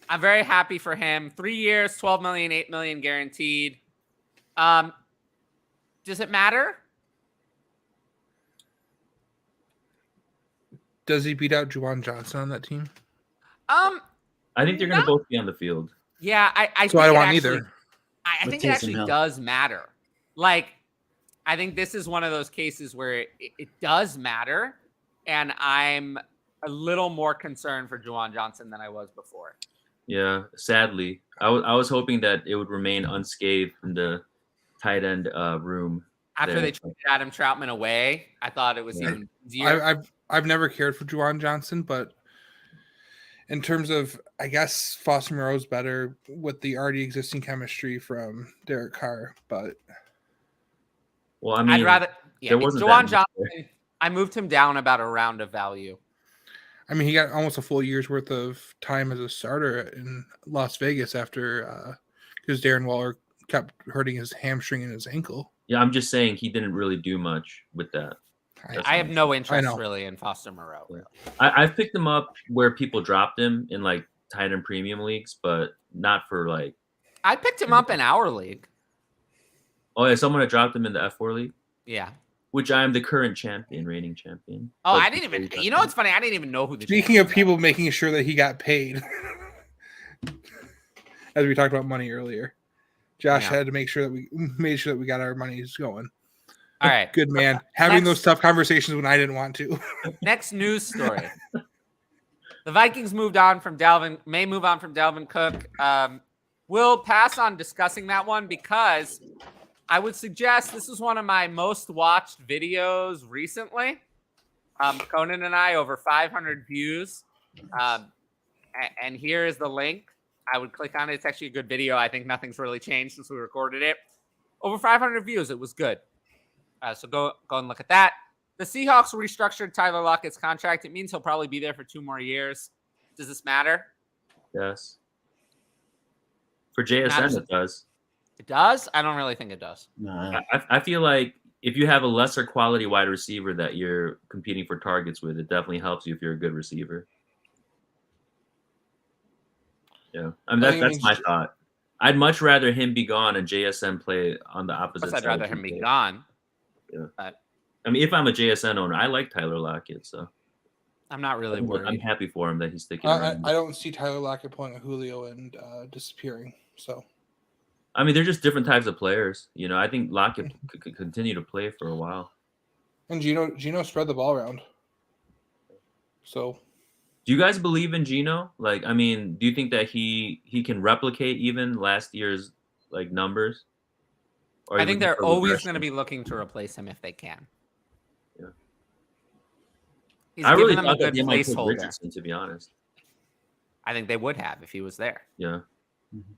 A: I'm very happy for him. 3 years, $12 million, $8 million guaranteed. Does it matter?
C: Does he beat out Juwan Johnson on that team?
B: I think they're going to both be on the field.
A: Yeah, I
C: so I don't want either.
A: I think it actually does matter. Like, I think this is one of those cases where it does matter, and I'm a little more concerned for Juwan Johnson than I was before.
B: Yeah, sadly. I was hoping that it would remain unscathed in the tight end room.
A: After they traded Adam Troutman away, I thought it was even easier.
C: I've never cared for Juwan Johnson, but in terms of, I guess Foster Moreau's better with the already existing chemistry from Derek Carr, but
B: well, I mean,
A: I'd rather Juwan Johnson. I moved him down about a round of value.
C: I mean, he got almost a full year's worth of time as a starter in Las Vegas after because Darren Waller kept hurting his hamstring and his ankle.
B: Yeah, I'm just saying he didn't really do much with that.
A: I have no interest really in Foster Moreau.
B: Yeah. I've picked him up where people dropped him in like tight end premium leagues, but not for like.
A: I picked him up in our league.
B: Oh yeah, someone had dropped him in the F4 league.
A: Yeah,
B: which I am the current reigning champion.
A: Oh, I didn't even. You know what's funny? I didn't even know who the.
C: Speaking of people making sure that he got paid, as we talked about money earlier, Josh had to make sure that we made sure that we got our monies going.
A: All right.
C: Good man. Having those tough conversations when I didn't want to.
A: Next news story. The Vikings may move on from Dalvin Cook. We'll pass on discussing that one because I would suggest this is one of my most watched videos recently. Conan and I, over 500 views. And here is the link. I would click on it. It's actually a good video. I think nothing's really changed since we recorded it. Over 500 views. It was good. So go and look at that. The Seahawks restructured Tyler Lockett's contract. It means he'll probably be there for 2 more years. Does this matter?
B: Yes. For JSN, it does.
A: It does? I don't really think it does.
D: No.
B: I feel like if you have a lesser quality wide receiver that you're competing for targets with, it definitely helps you if you're a good receiver. Yeah. I mean, that's my thought. I'd much rather him be gone and JSN play on the opposite side.
A: I'd rather him be gone.
B: Yeah. I mean, if I'm a JSN owner, I like Tyler Lockett, so
A: I'm not really worried.
B: I'm happy for him that he's sticking around.
C: I don't see Tyler Lockett pulling a Julio and disappearing. So,
B: I mean, they're just different types of players. You know, I think Lockett could continue to play for a while.
C: And Geno spread the ball around. So,
B: do you guys believe in Geno? Like, I mean, do you think that he can replicate even last year's like numbers? Or
A: I think they're always going to be looking to replace him if they can.
B: Yeah.
A: He's
B: I really
A: them
B: thought
A: a good
B: that they might take
A: placeholder.
B: Richardson, to be honest.
A: I think they would have if he was there.
B: Yeah. Mm-hmm.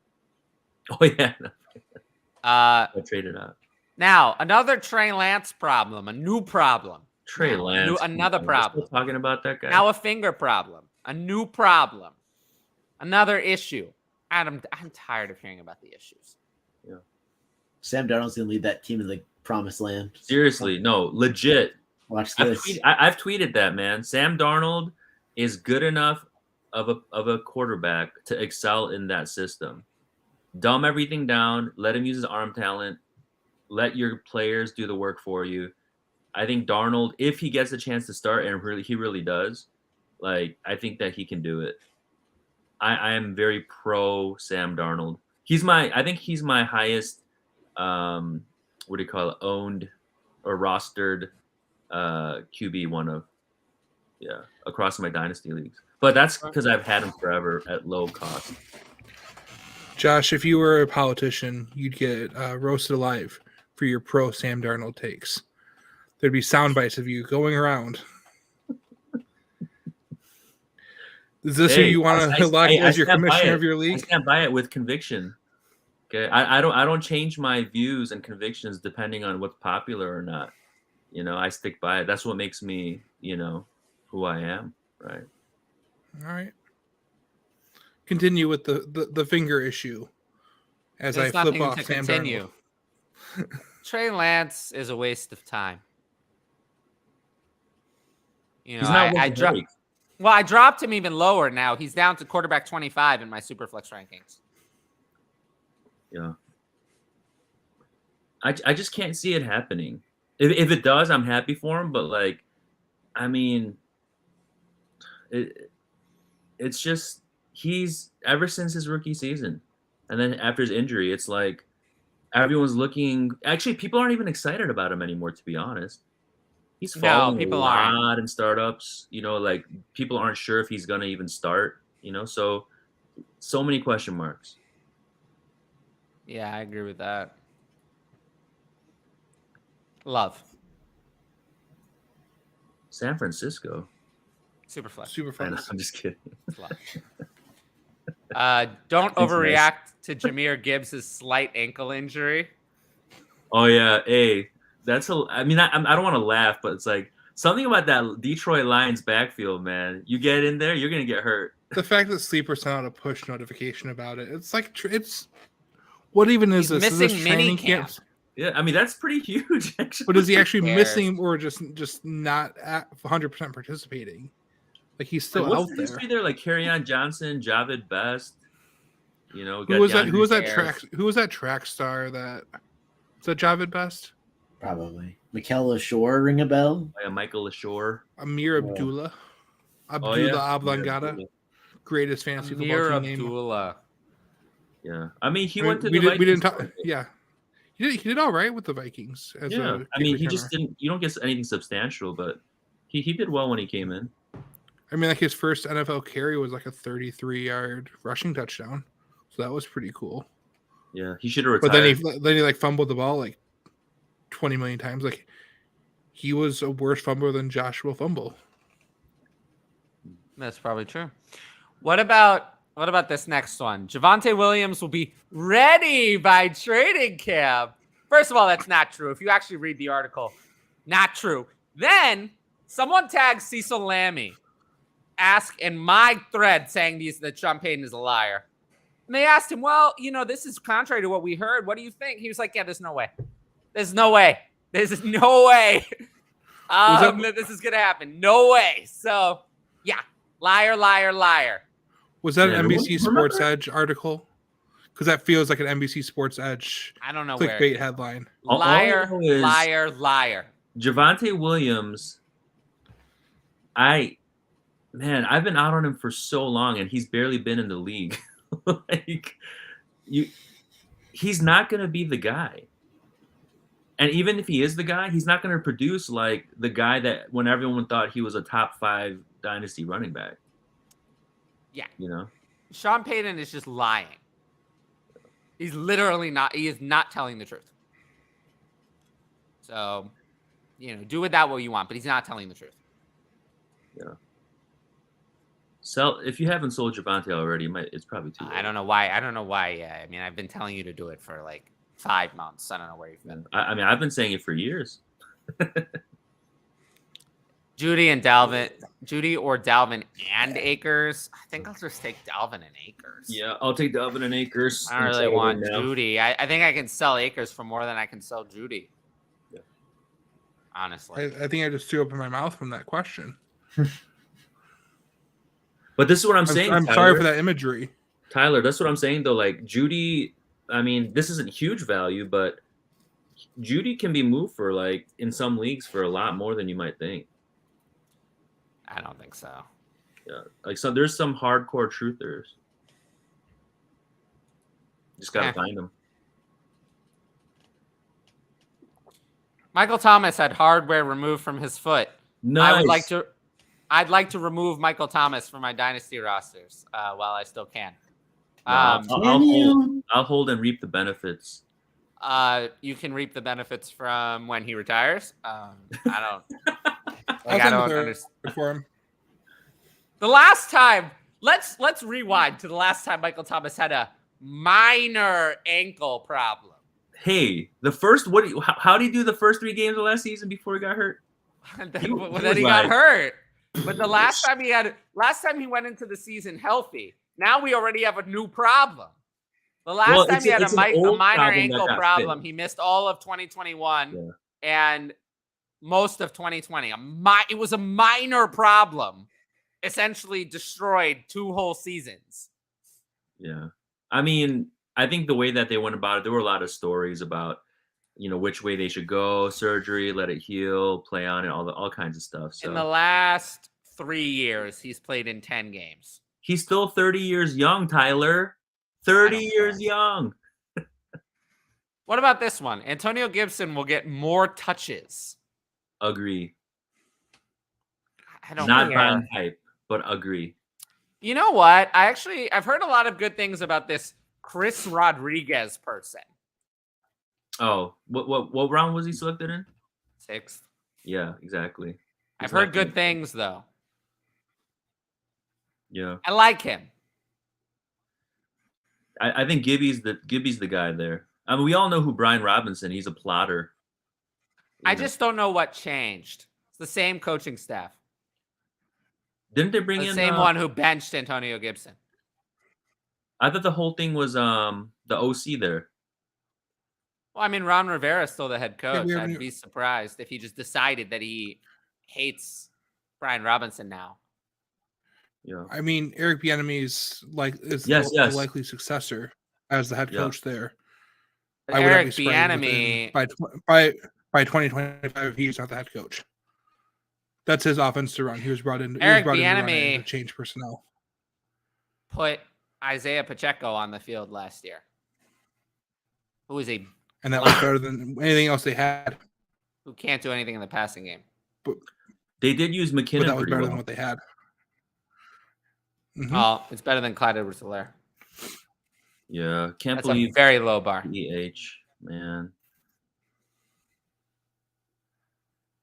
B: Oh yeah. I traded out.
A: Now another Trey Lance problem, a new problem.
B: Trey Lance,
A: another problem.
B: Still talking about that guy.
A: Now a finger problem, a new problem, another issue. Adam, I'm tired of hearing about the issues.
B: Yeah.
D: Sam Darnold's gonna lead that team in the promised land.
B: Seriously, no, legit.
D: Watch this.
B: I've tweeted that, man. Sam Darnold is good enough of a quarterback to excel in that system. Dumb everything down. Let him use his arm talent. Let your players do the work for you. I think Darnold, if he gets a chance to start, and he really does, like I think that he can do it. I am very pro Sam Darnold. I think he's my highest. What do you call it? Owned or rostered QB across my dynasty leagues. But that's because I've had him forever at low cost.
C: Josh, if you were a politician, you'd get roasted alive for your pro Sam Darnold takes. There'd be sound bites of you going around. Is this who you want to elect as your commissioner of your league?
B: I stand by it with conviction. Okay, I don't change my views and convictions depending on what's popular or not. I stick by it. That's what makes me, who I am. Right.
C: All right. Continue with the finger issue as
A: There's
C: I flip
A: nothing
C: off
A: to
C: Sam
A: continue.
C: Darnold.
A: Trey Lance is a waste of time.
B: He's not
A: I dropped him even lower now. He's down to quarterback 25 in my Superflex rankings.
B: Yeah. I just can't see it happening. If it does, I'm happy for him. But it's just he's ever since his rookie season, and then after his injury, it's like everyone's looking. Actually, people aren't even excited about him anymore. To be honest, he's falling a lot in startups. Like people aren't sure if he's gonna even start. So many question marks.
A: Yeah, I agree with that. Love.
B: San Francisco.
A: Superflex.
B: I'm just kidding.
A: Don't overreact to Jahmyr Gibbs' slight ankle injury.
B: Oh yeah, hey, I don't want to laugh, but it's like something about that Detroit Lions backfield, man. You get in there, you're gonna get hurt.
C: The fact that Sleeper sent out a push notification about it, it's like what even is this?
A: Missing
C: is this training camp?
B: Yeah, that's pretty huge. Actually.
C: But is he actually missing or just not 100% participating? Like he's still out there.
B: History there, like Quentin Johnston, Javid Best.
C: Who was that track star? Is that Javid Best?
D: Probably. Mikel Lashore, ring a bell?
B: Yeah, Michael Lashore.
C: Amir Abdullah. Oblongata. Greatest fantasy football team
A: Abdullah.
B: Yeah, he went to the Vikings.
C: We didn't talk. Yeah, he did all right with the Vikings.
B: He just didn't. You don't get anything substantial, but he did well when he came in.
C: Like his first NFL carry was like a 33-yard rushing touchdown, so that was pretty cool.
B: Yeah, he should have retired.
C: But then he like fumbled the ball like 20 million times. Like he was a worse fumbler than Joshua Fumble.
A: That's probably true. What about this next one? Javonte Williams will be ready by training camp. First of all, that's not true. If you actually read the article, not true. Then someone tagged Cecil Lammey. Ask in my thread saying that Sean Payton is a liar. And they asked him, well, this is contrary to what we heard. What do you think? He was like, yeah, there's no way. There's no way. There's no way that this is going to happen. No way. So, yeah, liar, liar, liar.
C: Was that an NBC Sports Edge article? Because that feels like an NBC Sports Edge
A: I don't know
C: clickbait headline.
A: Liar, liar, liar.
B: Javonte Williams, I've been out on him for so long, and he's barely been in the league. He's not going to be the guy. And even if he is the guy, he's not going to produce like the guy that when everyone thought he was a top 5 dynasty running back.
A: Yeah.
B: Sean
A: Payton is just lying. He's literally not. He is not telling the truth. So, do with that what you want, but he's not telling the truth.
B: Yeah. If you haven't sold Javonte already, it's probably too late.
A: I don't know why. Yeah. I've been telling you to do it for like 5 months. I don't know where you've been.
B: I've been saying it for years.
A: Judy or Dalvin and Akers. I think I'll just take Dalvin and Akers.
B: Yeah, I'll take Dalvin and Akers.
A: I don't really want Judy. I think I can sell Akers for more than I can sell Judy. Yeah. Honestly.
C: I think I just threw up in my mouth from that question.
B: But this is what I'm saying.
C: I'm sorry for that imagery.
B: Tyler, that's what I'm saying, though. Like, Judy, this isn't huge value, but Judy can be moved for, like, in some leagues for a lot more than you might think.
A: I don't think so.
B: Yeah. Like, so there's some hardcore truthers. Just got to find them.
A: Michael Thomas had hardware removed from his foot.
B: Nice.
A: I'd like to remove Michael Thomas from my dynasty rosters while I still can.
B: I'll hold and reap the benefits.
A: You can reap the benefits from when he retires. I don't understand.
C: For him.
A: The last time, let's rewind to the last time Michael Thomas had a minor ankle problem.
B: Hey, how did he do the first 3 games of last season before he got hurt?
A: Then he got hurt. But the last time he went into the season healthy. Now we already have a new problem. The last time he had a minor ankle problem, he missed all of 2021 and most of 2020. It was a minor problem, essentially destroyed 2 whole seasons.
B: Yeah. I mean, I think the way that they went about it, there were a lot of stories about, which way they should go, surgery, let it heal, play on it, all kinds of stuff. So
A: in the last 3 years, he's played in 10 games.
B: He's still 30 years young, Tyler. 30 years young.
A: What about this one? Antonio Gibson will get more touches.
B: Agree.
A: I don't
B: Not buying hype, but agree.
A: You know what? I've heard a lot of good things about this Chris Rodriguez person.
B: Oh, what round was he selected in?
A: 6th.
B: Yeah, exactly.
A: I've heard good things though.
B: Yeah.
A: I like him.
B: I think Gibby's the guy there. I mean, we all know who Bijan Robinson. He's a plotter.
A: I just don't know what changed. It's the same coaching staff.
B: Didn't they bring in
A: the same one who benched Antonio Gibson?
B: I thought the whole thing was the OC there.
A: Well, I mean, Ron Rivera's still the head coach.
C: Yeah,
A: I'd be surprised if he just decided that he hates Bijan Robinson now.
B: Yeah.
C: I mean, Eric Bieniemy's the likely successor as the head coach there.
A: But Eric Bieniemy
C: by 2025, he's not the head coach. That's his offense to run. He was brought in.
A: Eric Bieniemy
C: to change personnel.
A: Put Isaiah Pacheco on the field last year, who is
C: and that was better than anything else they had.
A: Who can't do anything in the passing game.
B: But they did use McKinnon.
C: But that was better than what they had.
A: Mm-hmm. Oh, it's better than Clyde Edwards-Helaire.
B: Yeah,
A: That's a very low bar.
B: Man.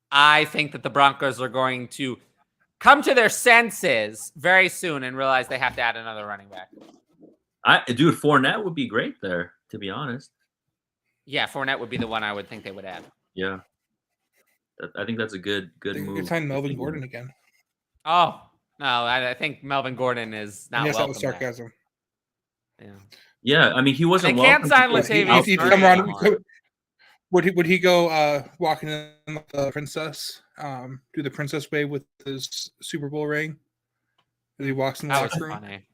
A: I think that the Broncos are going to come to their senses very soon and realize they have to add another running back.
B: Dude, Fournette would be great there, to be honest.
A: Yeah, Fournette would be the one I would think they would add.
B: Yeah. I think that's a good move.
C: They signed Melvin Gordon again.
A: Oh, no, I think Melvin Gordon is not welcome.
C: That was sarcasm.
B: Yeah, I mean, he wasn't welcome.
A: They can't sign Latavius.
C: Would he go walking in the princess, do the princess wave with his Super Bowl ring as he walks in the locker room?
A: Funny.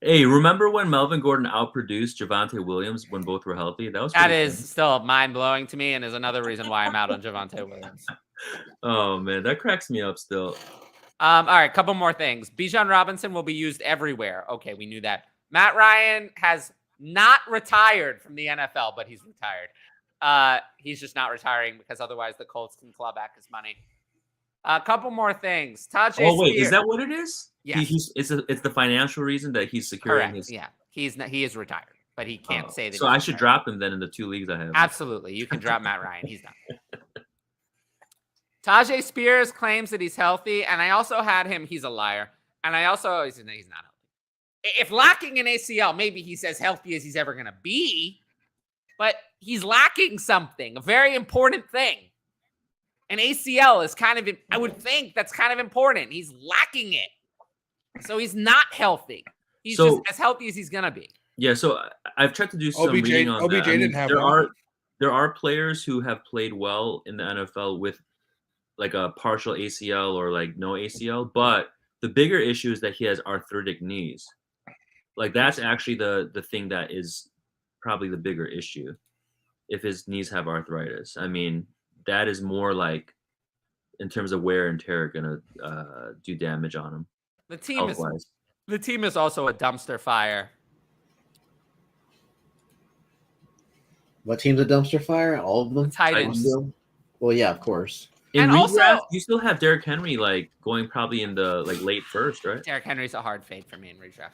B: Hey, remember when Melvin Gordon outproduced Javonte Williams when both were healthy? That is
A: still mind-blowing to me and is another reason why I'm out on Javonte Williams.
B: Oh, man, that cracks me up still.
A: All right, couple more things. Bijan Robinson will be used everywhere. Okay, we knew that. Matt Ryan has not retired from the NFL, but he's retired. He's just not retiring because otherwise the Colts can claw back his money. A couple more things.
B: Tajay Spears. Is that what it is?
A: Yeah.
B: It's the financial reason that he's securing his.
A: Yeah, he is retired, but he can't say that.
B: So I should drop him then in the 2 leagues I have.
A: Absolutely, you can drop Matt Ryan. He's done. Tajay Spears claims that he's healthy, and I also had him. He's a liar, and I also he's not healthy. If lacking an ACL, maybe he's as healthy as he's ever going to be, but he's lacking something, a very important thing. An ACL is I would think that's kind of important. He's lacking it. So he's not healthy. He's just as healthy as he's going to be.
B: Yeah, so I've tried to do some reading on
C: OBJ
B: that.
C: Didn't have
B: there are players who have played well in the NFL with like a partial ACL or like no ACL, but the bigger issue is that he has arthritic knees. Like that's actually the thing that is probably the bigger issue. If his knees have arthritis, I mean, that is more like in terms of wear and tear gonna do damage on him.
A: The team is also a dumpster fire.
D: What team's a dumpster fire? All of them?
A: The Titans.
D: Well, yeah, of course.
B: In redraft, you still have Derrick Henry like going probably in the like late first, right?
A: Derrick Henry's a hard fade for me in redraft.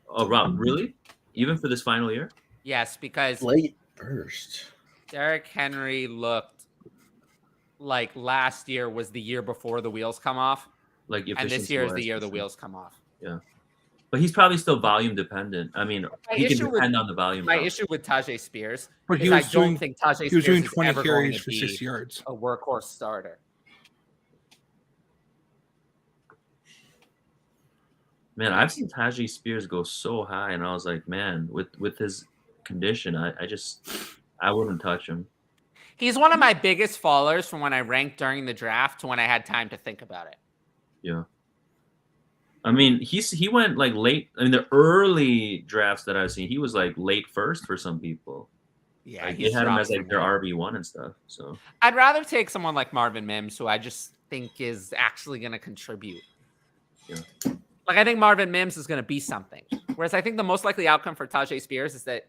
B: Oh, Rob, really? Even for this final year?
A: Yes, because
D: late first.
A: Derrick Henry looked like last year was the year before the wheels come off.
B: Like
A: and this year is the year the wheels come off.
B: Yeah. But he's probably still volume dependent. I mean, he can depend on the volume.
A: My issue with Tajay Spears
C: but
A: is I don't think Tajay Spears
C: doing
A: is
C: 20
A: ever going
C: carries
A: to
C: for
A: be
C: 6 yards.
A: a workhorse starter.
B: Man, I've seen Tajay Spears go so high, and I was like, man, with his condition, I wouldn't touch him.
A: He's one of my biggest fallers from when I ranked during the draft to when I had time to think about it.
B: Yeah. I mean, he went like late. I mean, the early drafts that I've seen, he was like late first for some people.
A: Yeah,
B: like, they had him as like their RB1 and stuff. So
A: I'd rather take someone like Marvin Mims, who I just think is actually going to contribute.
B: Yeah.
A: Like, I think Marvin Mims is going to be something. Whereas I think the most likely outcome for Tajay Spears is that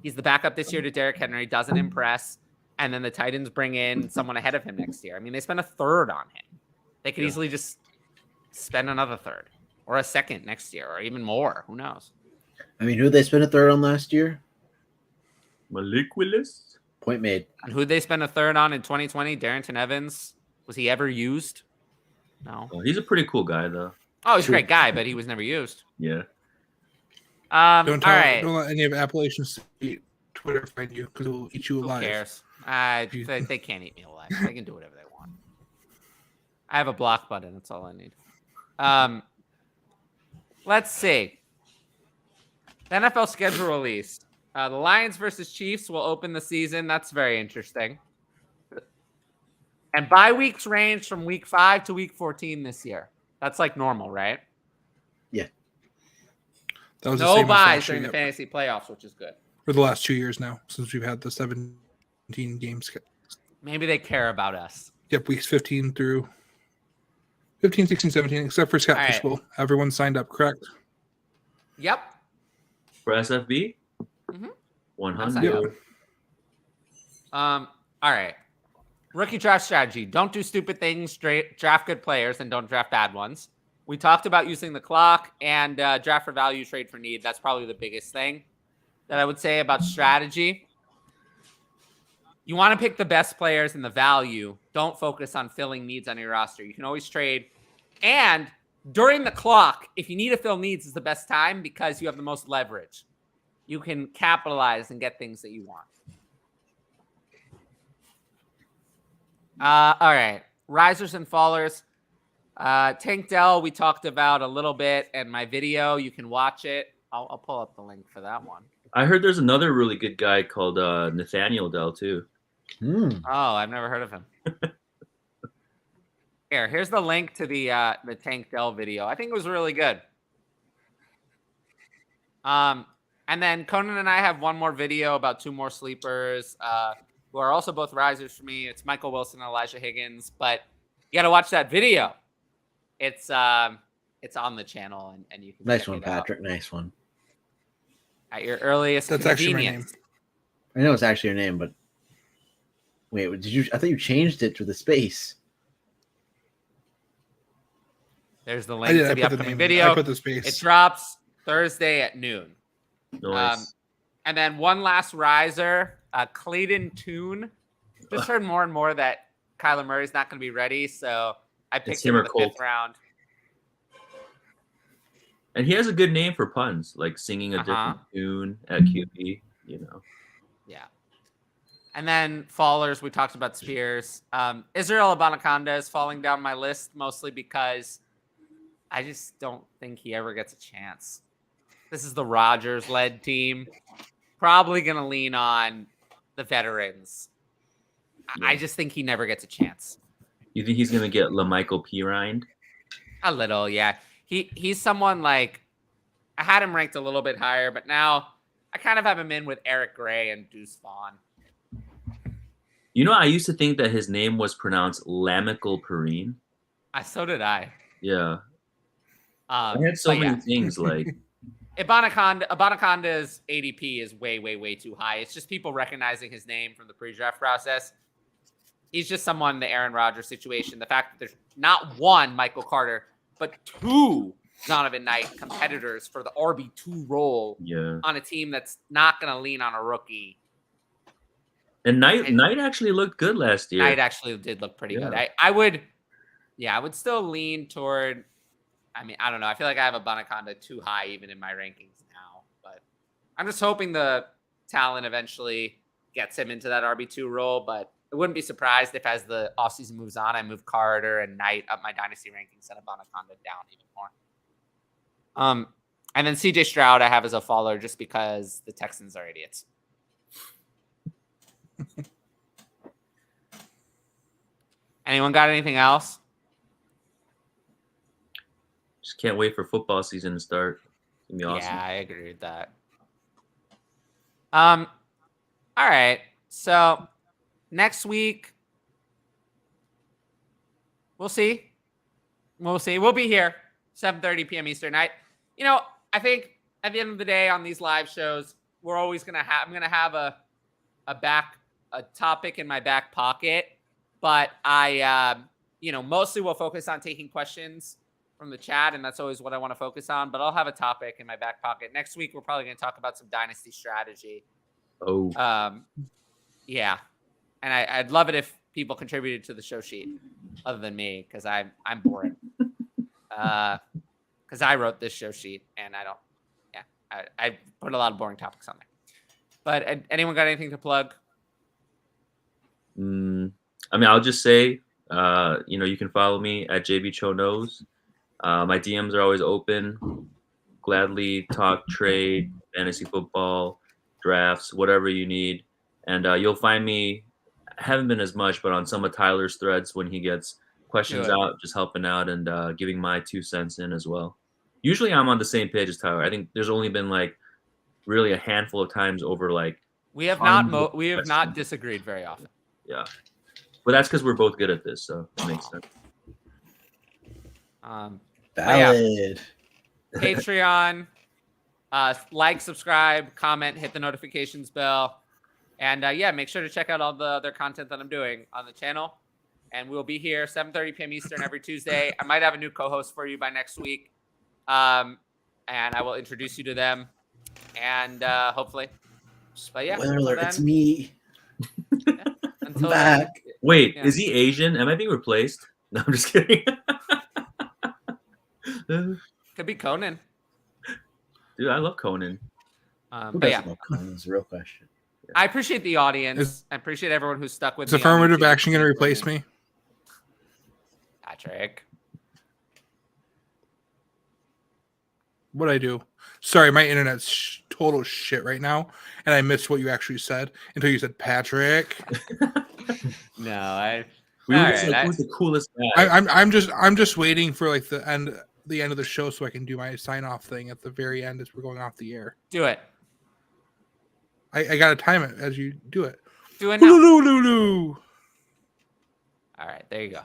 A: he's the backup this year to Derrick Henry, doesn't impress, and then the Titans bring in someone ahead of him next year. I mean, they spent a third on him. They could easily just spend another third or a second next year or even more. Who knows?
D: I mean, who did they spend a third on last year?
B: Malik Willis.
D: Point made.
A: And who they spend a third on in 2020? Darrington Evans. Was he ever used? No.
B: Oh, he's a pretty cool guy, though.
A: Oh, he's a great guy, but he was never used.
B: Yeah.
C: Don't let any of Appalachian State Twitter find you because it will eat you alive.
A: Who cares? They can't eat me alive. They can do whatever they want. I have a block button. That's all I need. Let's see. The NFL schedule released. The Lions versus Chiefs will open the season. That's very interesting. And bye weeks range from week 5 to week 14 this year. That's like normal, right?
D: Yeah.
C: That was
A: no buys during the fantasy playoffs, which is good.
C: For the last 2 years now, since we've had the 17 games.
A: Maybe they care about us.
C: Yep, weeks 15 through 15, 16, 17, except for Scott Fishbowl. Everyone signed up, correct?
A: Yep.
B: For SFB?
A: Mm-hmm.
B: 100.
A: All right. Rookie draft strategy. Don't do stupid things. Draft good players and don't draft bad ones. We talked about using the clock and draft for value, trade for need. That's probably the biggest thing that I would say about strategy. You want to pick the best players and the value. Don't focus on filling needs on your roster. You can always trade. And during the clock, if you need to fill needs, is the best time because you have the most leverage. You can capitalize and get things that you want. All right. Risers and fallers. Tank Dell, we talked about a little bit in my video. You can watch it. I'll pull up the link for that one.
B: I heard there's another really good guy called Nathaniel Dell, too.
A: Oh, I've never heard of him. Here's the link to the Tank Dell video. I think it was really good. And then Conan and I have one more video about 2 more sleepers who are also both risers for me. It's Michael Wilson and Elijah Higgins, but you got to watch that video. It's on the channel and you can
D: nice one, Patrick. Nice one.
A: At your earliest
C: That's
A: convenience.
C: actually my name.
D: I know it's actually your name, but wait, did you? I thought you changed it to the space.
A: There's the link to the upcoming video.
C: I put the space.
A: It drops Thursday at noon.
B: Nice.
A: And then one last riser, Clayton Tune. Just heard more and more that Kyler Murray's not going to be ready, so I picked him in the 5th round.
B: And he has a good name for puns, like singing a different tune at QB, you know.
A: Yeah. And then fallers, we talked about Spears. Israel Abanikanda is falling down my list mostly because I just don't think he ever gets a chance. This is the Rodgers-led team. Probably going to lean on the veterans. Yeah. I just think he never gets a chance.
B: You think he's going to get LaMichael Pirine?
A: A little, yeah. He's someone like I had him ranked a little bit higher, but now I kind of have him in with Eric Gray and Deuce Vaughn.
B: You know, I used to think that his name was pronounced Lamical Perrine.
A: So did I.
B: Yeah. I had so many things like
A: Abanaconda's ADP is way, way, way too high. It's just people recognizing his name from the pre-draft process. He's just someone in the Aaron Rodgers situation. The fact that there's not one Michael Carter, but 2 Donovan Knight competitors for the RB2 role on a team that's not going to lean on a rookie.
B: And Knight actually looked good last year.
A: Knight actually did look pretty good. I would still lean toward, I mean, I don't know. I feel like I have Abanikanda too high even in my rankings now, but I'm just hoping the talent eventually gets him into that RB2 role. But I wouldn't be surprised if as the offseason moves on, I move Carter and Knight up my dynasty rankings and Abanikanda down even more. And then CJ Stroud I have as a faller just because the Texans are idiots. Anyone got anything else?
B: Just can't wait for football season to start. It's gonna be awesome.
A: Yeah, I agree with that. All right. So next week, we'll see. We'll be here 7:30 p.m. Eastern night. You know, I think at the end of the day on these live shows, we're always gonna have. I'm gonna have a topic in my back pocket, but I mostly will focus on taking questions from the chat, and that's always what I want to focus on. But I'll have a topic in my back pocket. Next week, we're probably going to talk about some dynasty strategy.
B: Oh.
A: Yeah. And I'd love it if people contributed to the show sheet other than me, because I'm boring. Because I wrote this show sheet, and I put a lot of boring topics on there. But anyone got anything to plug?
B: I mean, I'll just say, you can follow me at JB Cho Knows. My DMs are always open. Gladly talk trade, fantasy football, drafts, whatever you need. And you'll find me, I haven't been as much, but on some of Tyler's threads when he gets questions out, just helping out and giving my 2 cents in as well. Usually I'm on the same page as Tyler. I think there's only been really a handful of times over
A: we have not disagreed very often.
B: Yeah. But that's because we're both good at this, so it makes sense.
D: Valid.
A: Yeah. Patreon, subscribe, comment, hit the notifications bell, and make sure to check out all the other content that I'm doing on the channel. And we'll be here 7:30 p.m. Eastern every Tuesday. I might have a new co-host for you by next week, and I will introduce you to them, and hopefully. But yeah,
D: spoiler alert, it's me.
A: Yeah, until
D: back.
B: Wait, is he Asian? Am I being replaced? No, I'm just kidding.
A: Could be Conan.
B: Dude, I love Conan.
D: Who doesn't love Conan? Is a real question.
A: I appreciate the audience. I appreciate everyone who's stuck with me.
C: Is affirmative action going to replace me?
A: Patrick.
C: What'd I do? Sorry, my internet's total shit right now, and I missed what you actually said until you said Patrick.
A: No,
B: who's the coolest guy?
C: I'm just waiting for the end of the show so I can do my sign off thing at the very end as we're going off the air.
A: Do it.
C: I gotta time it as you do it.
A: Do it now.
C: All right,
A: there you go.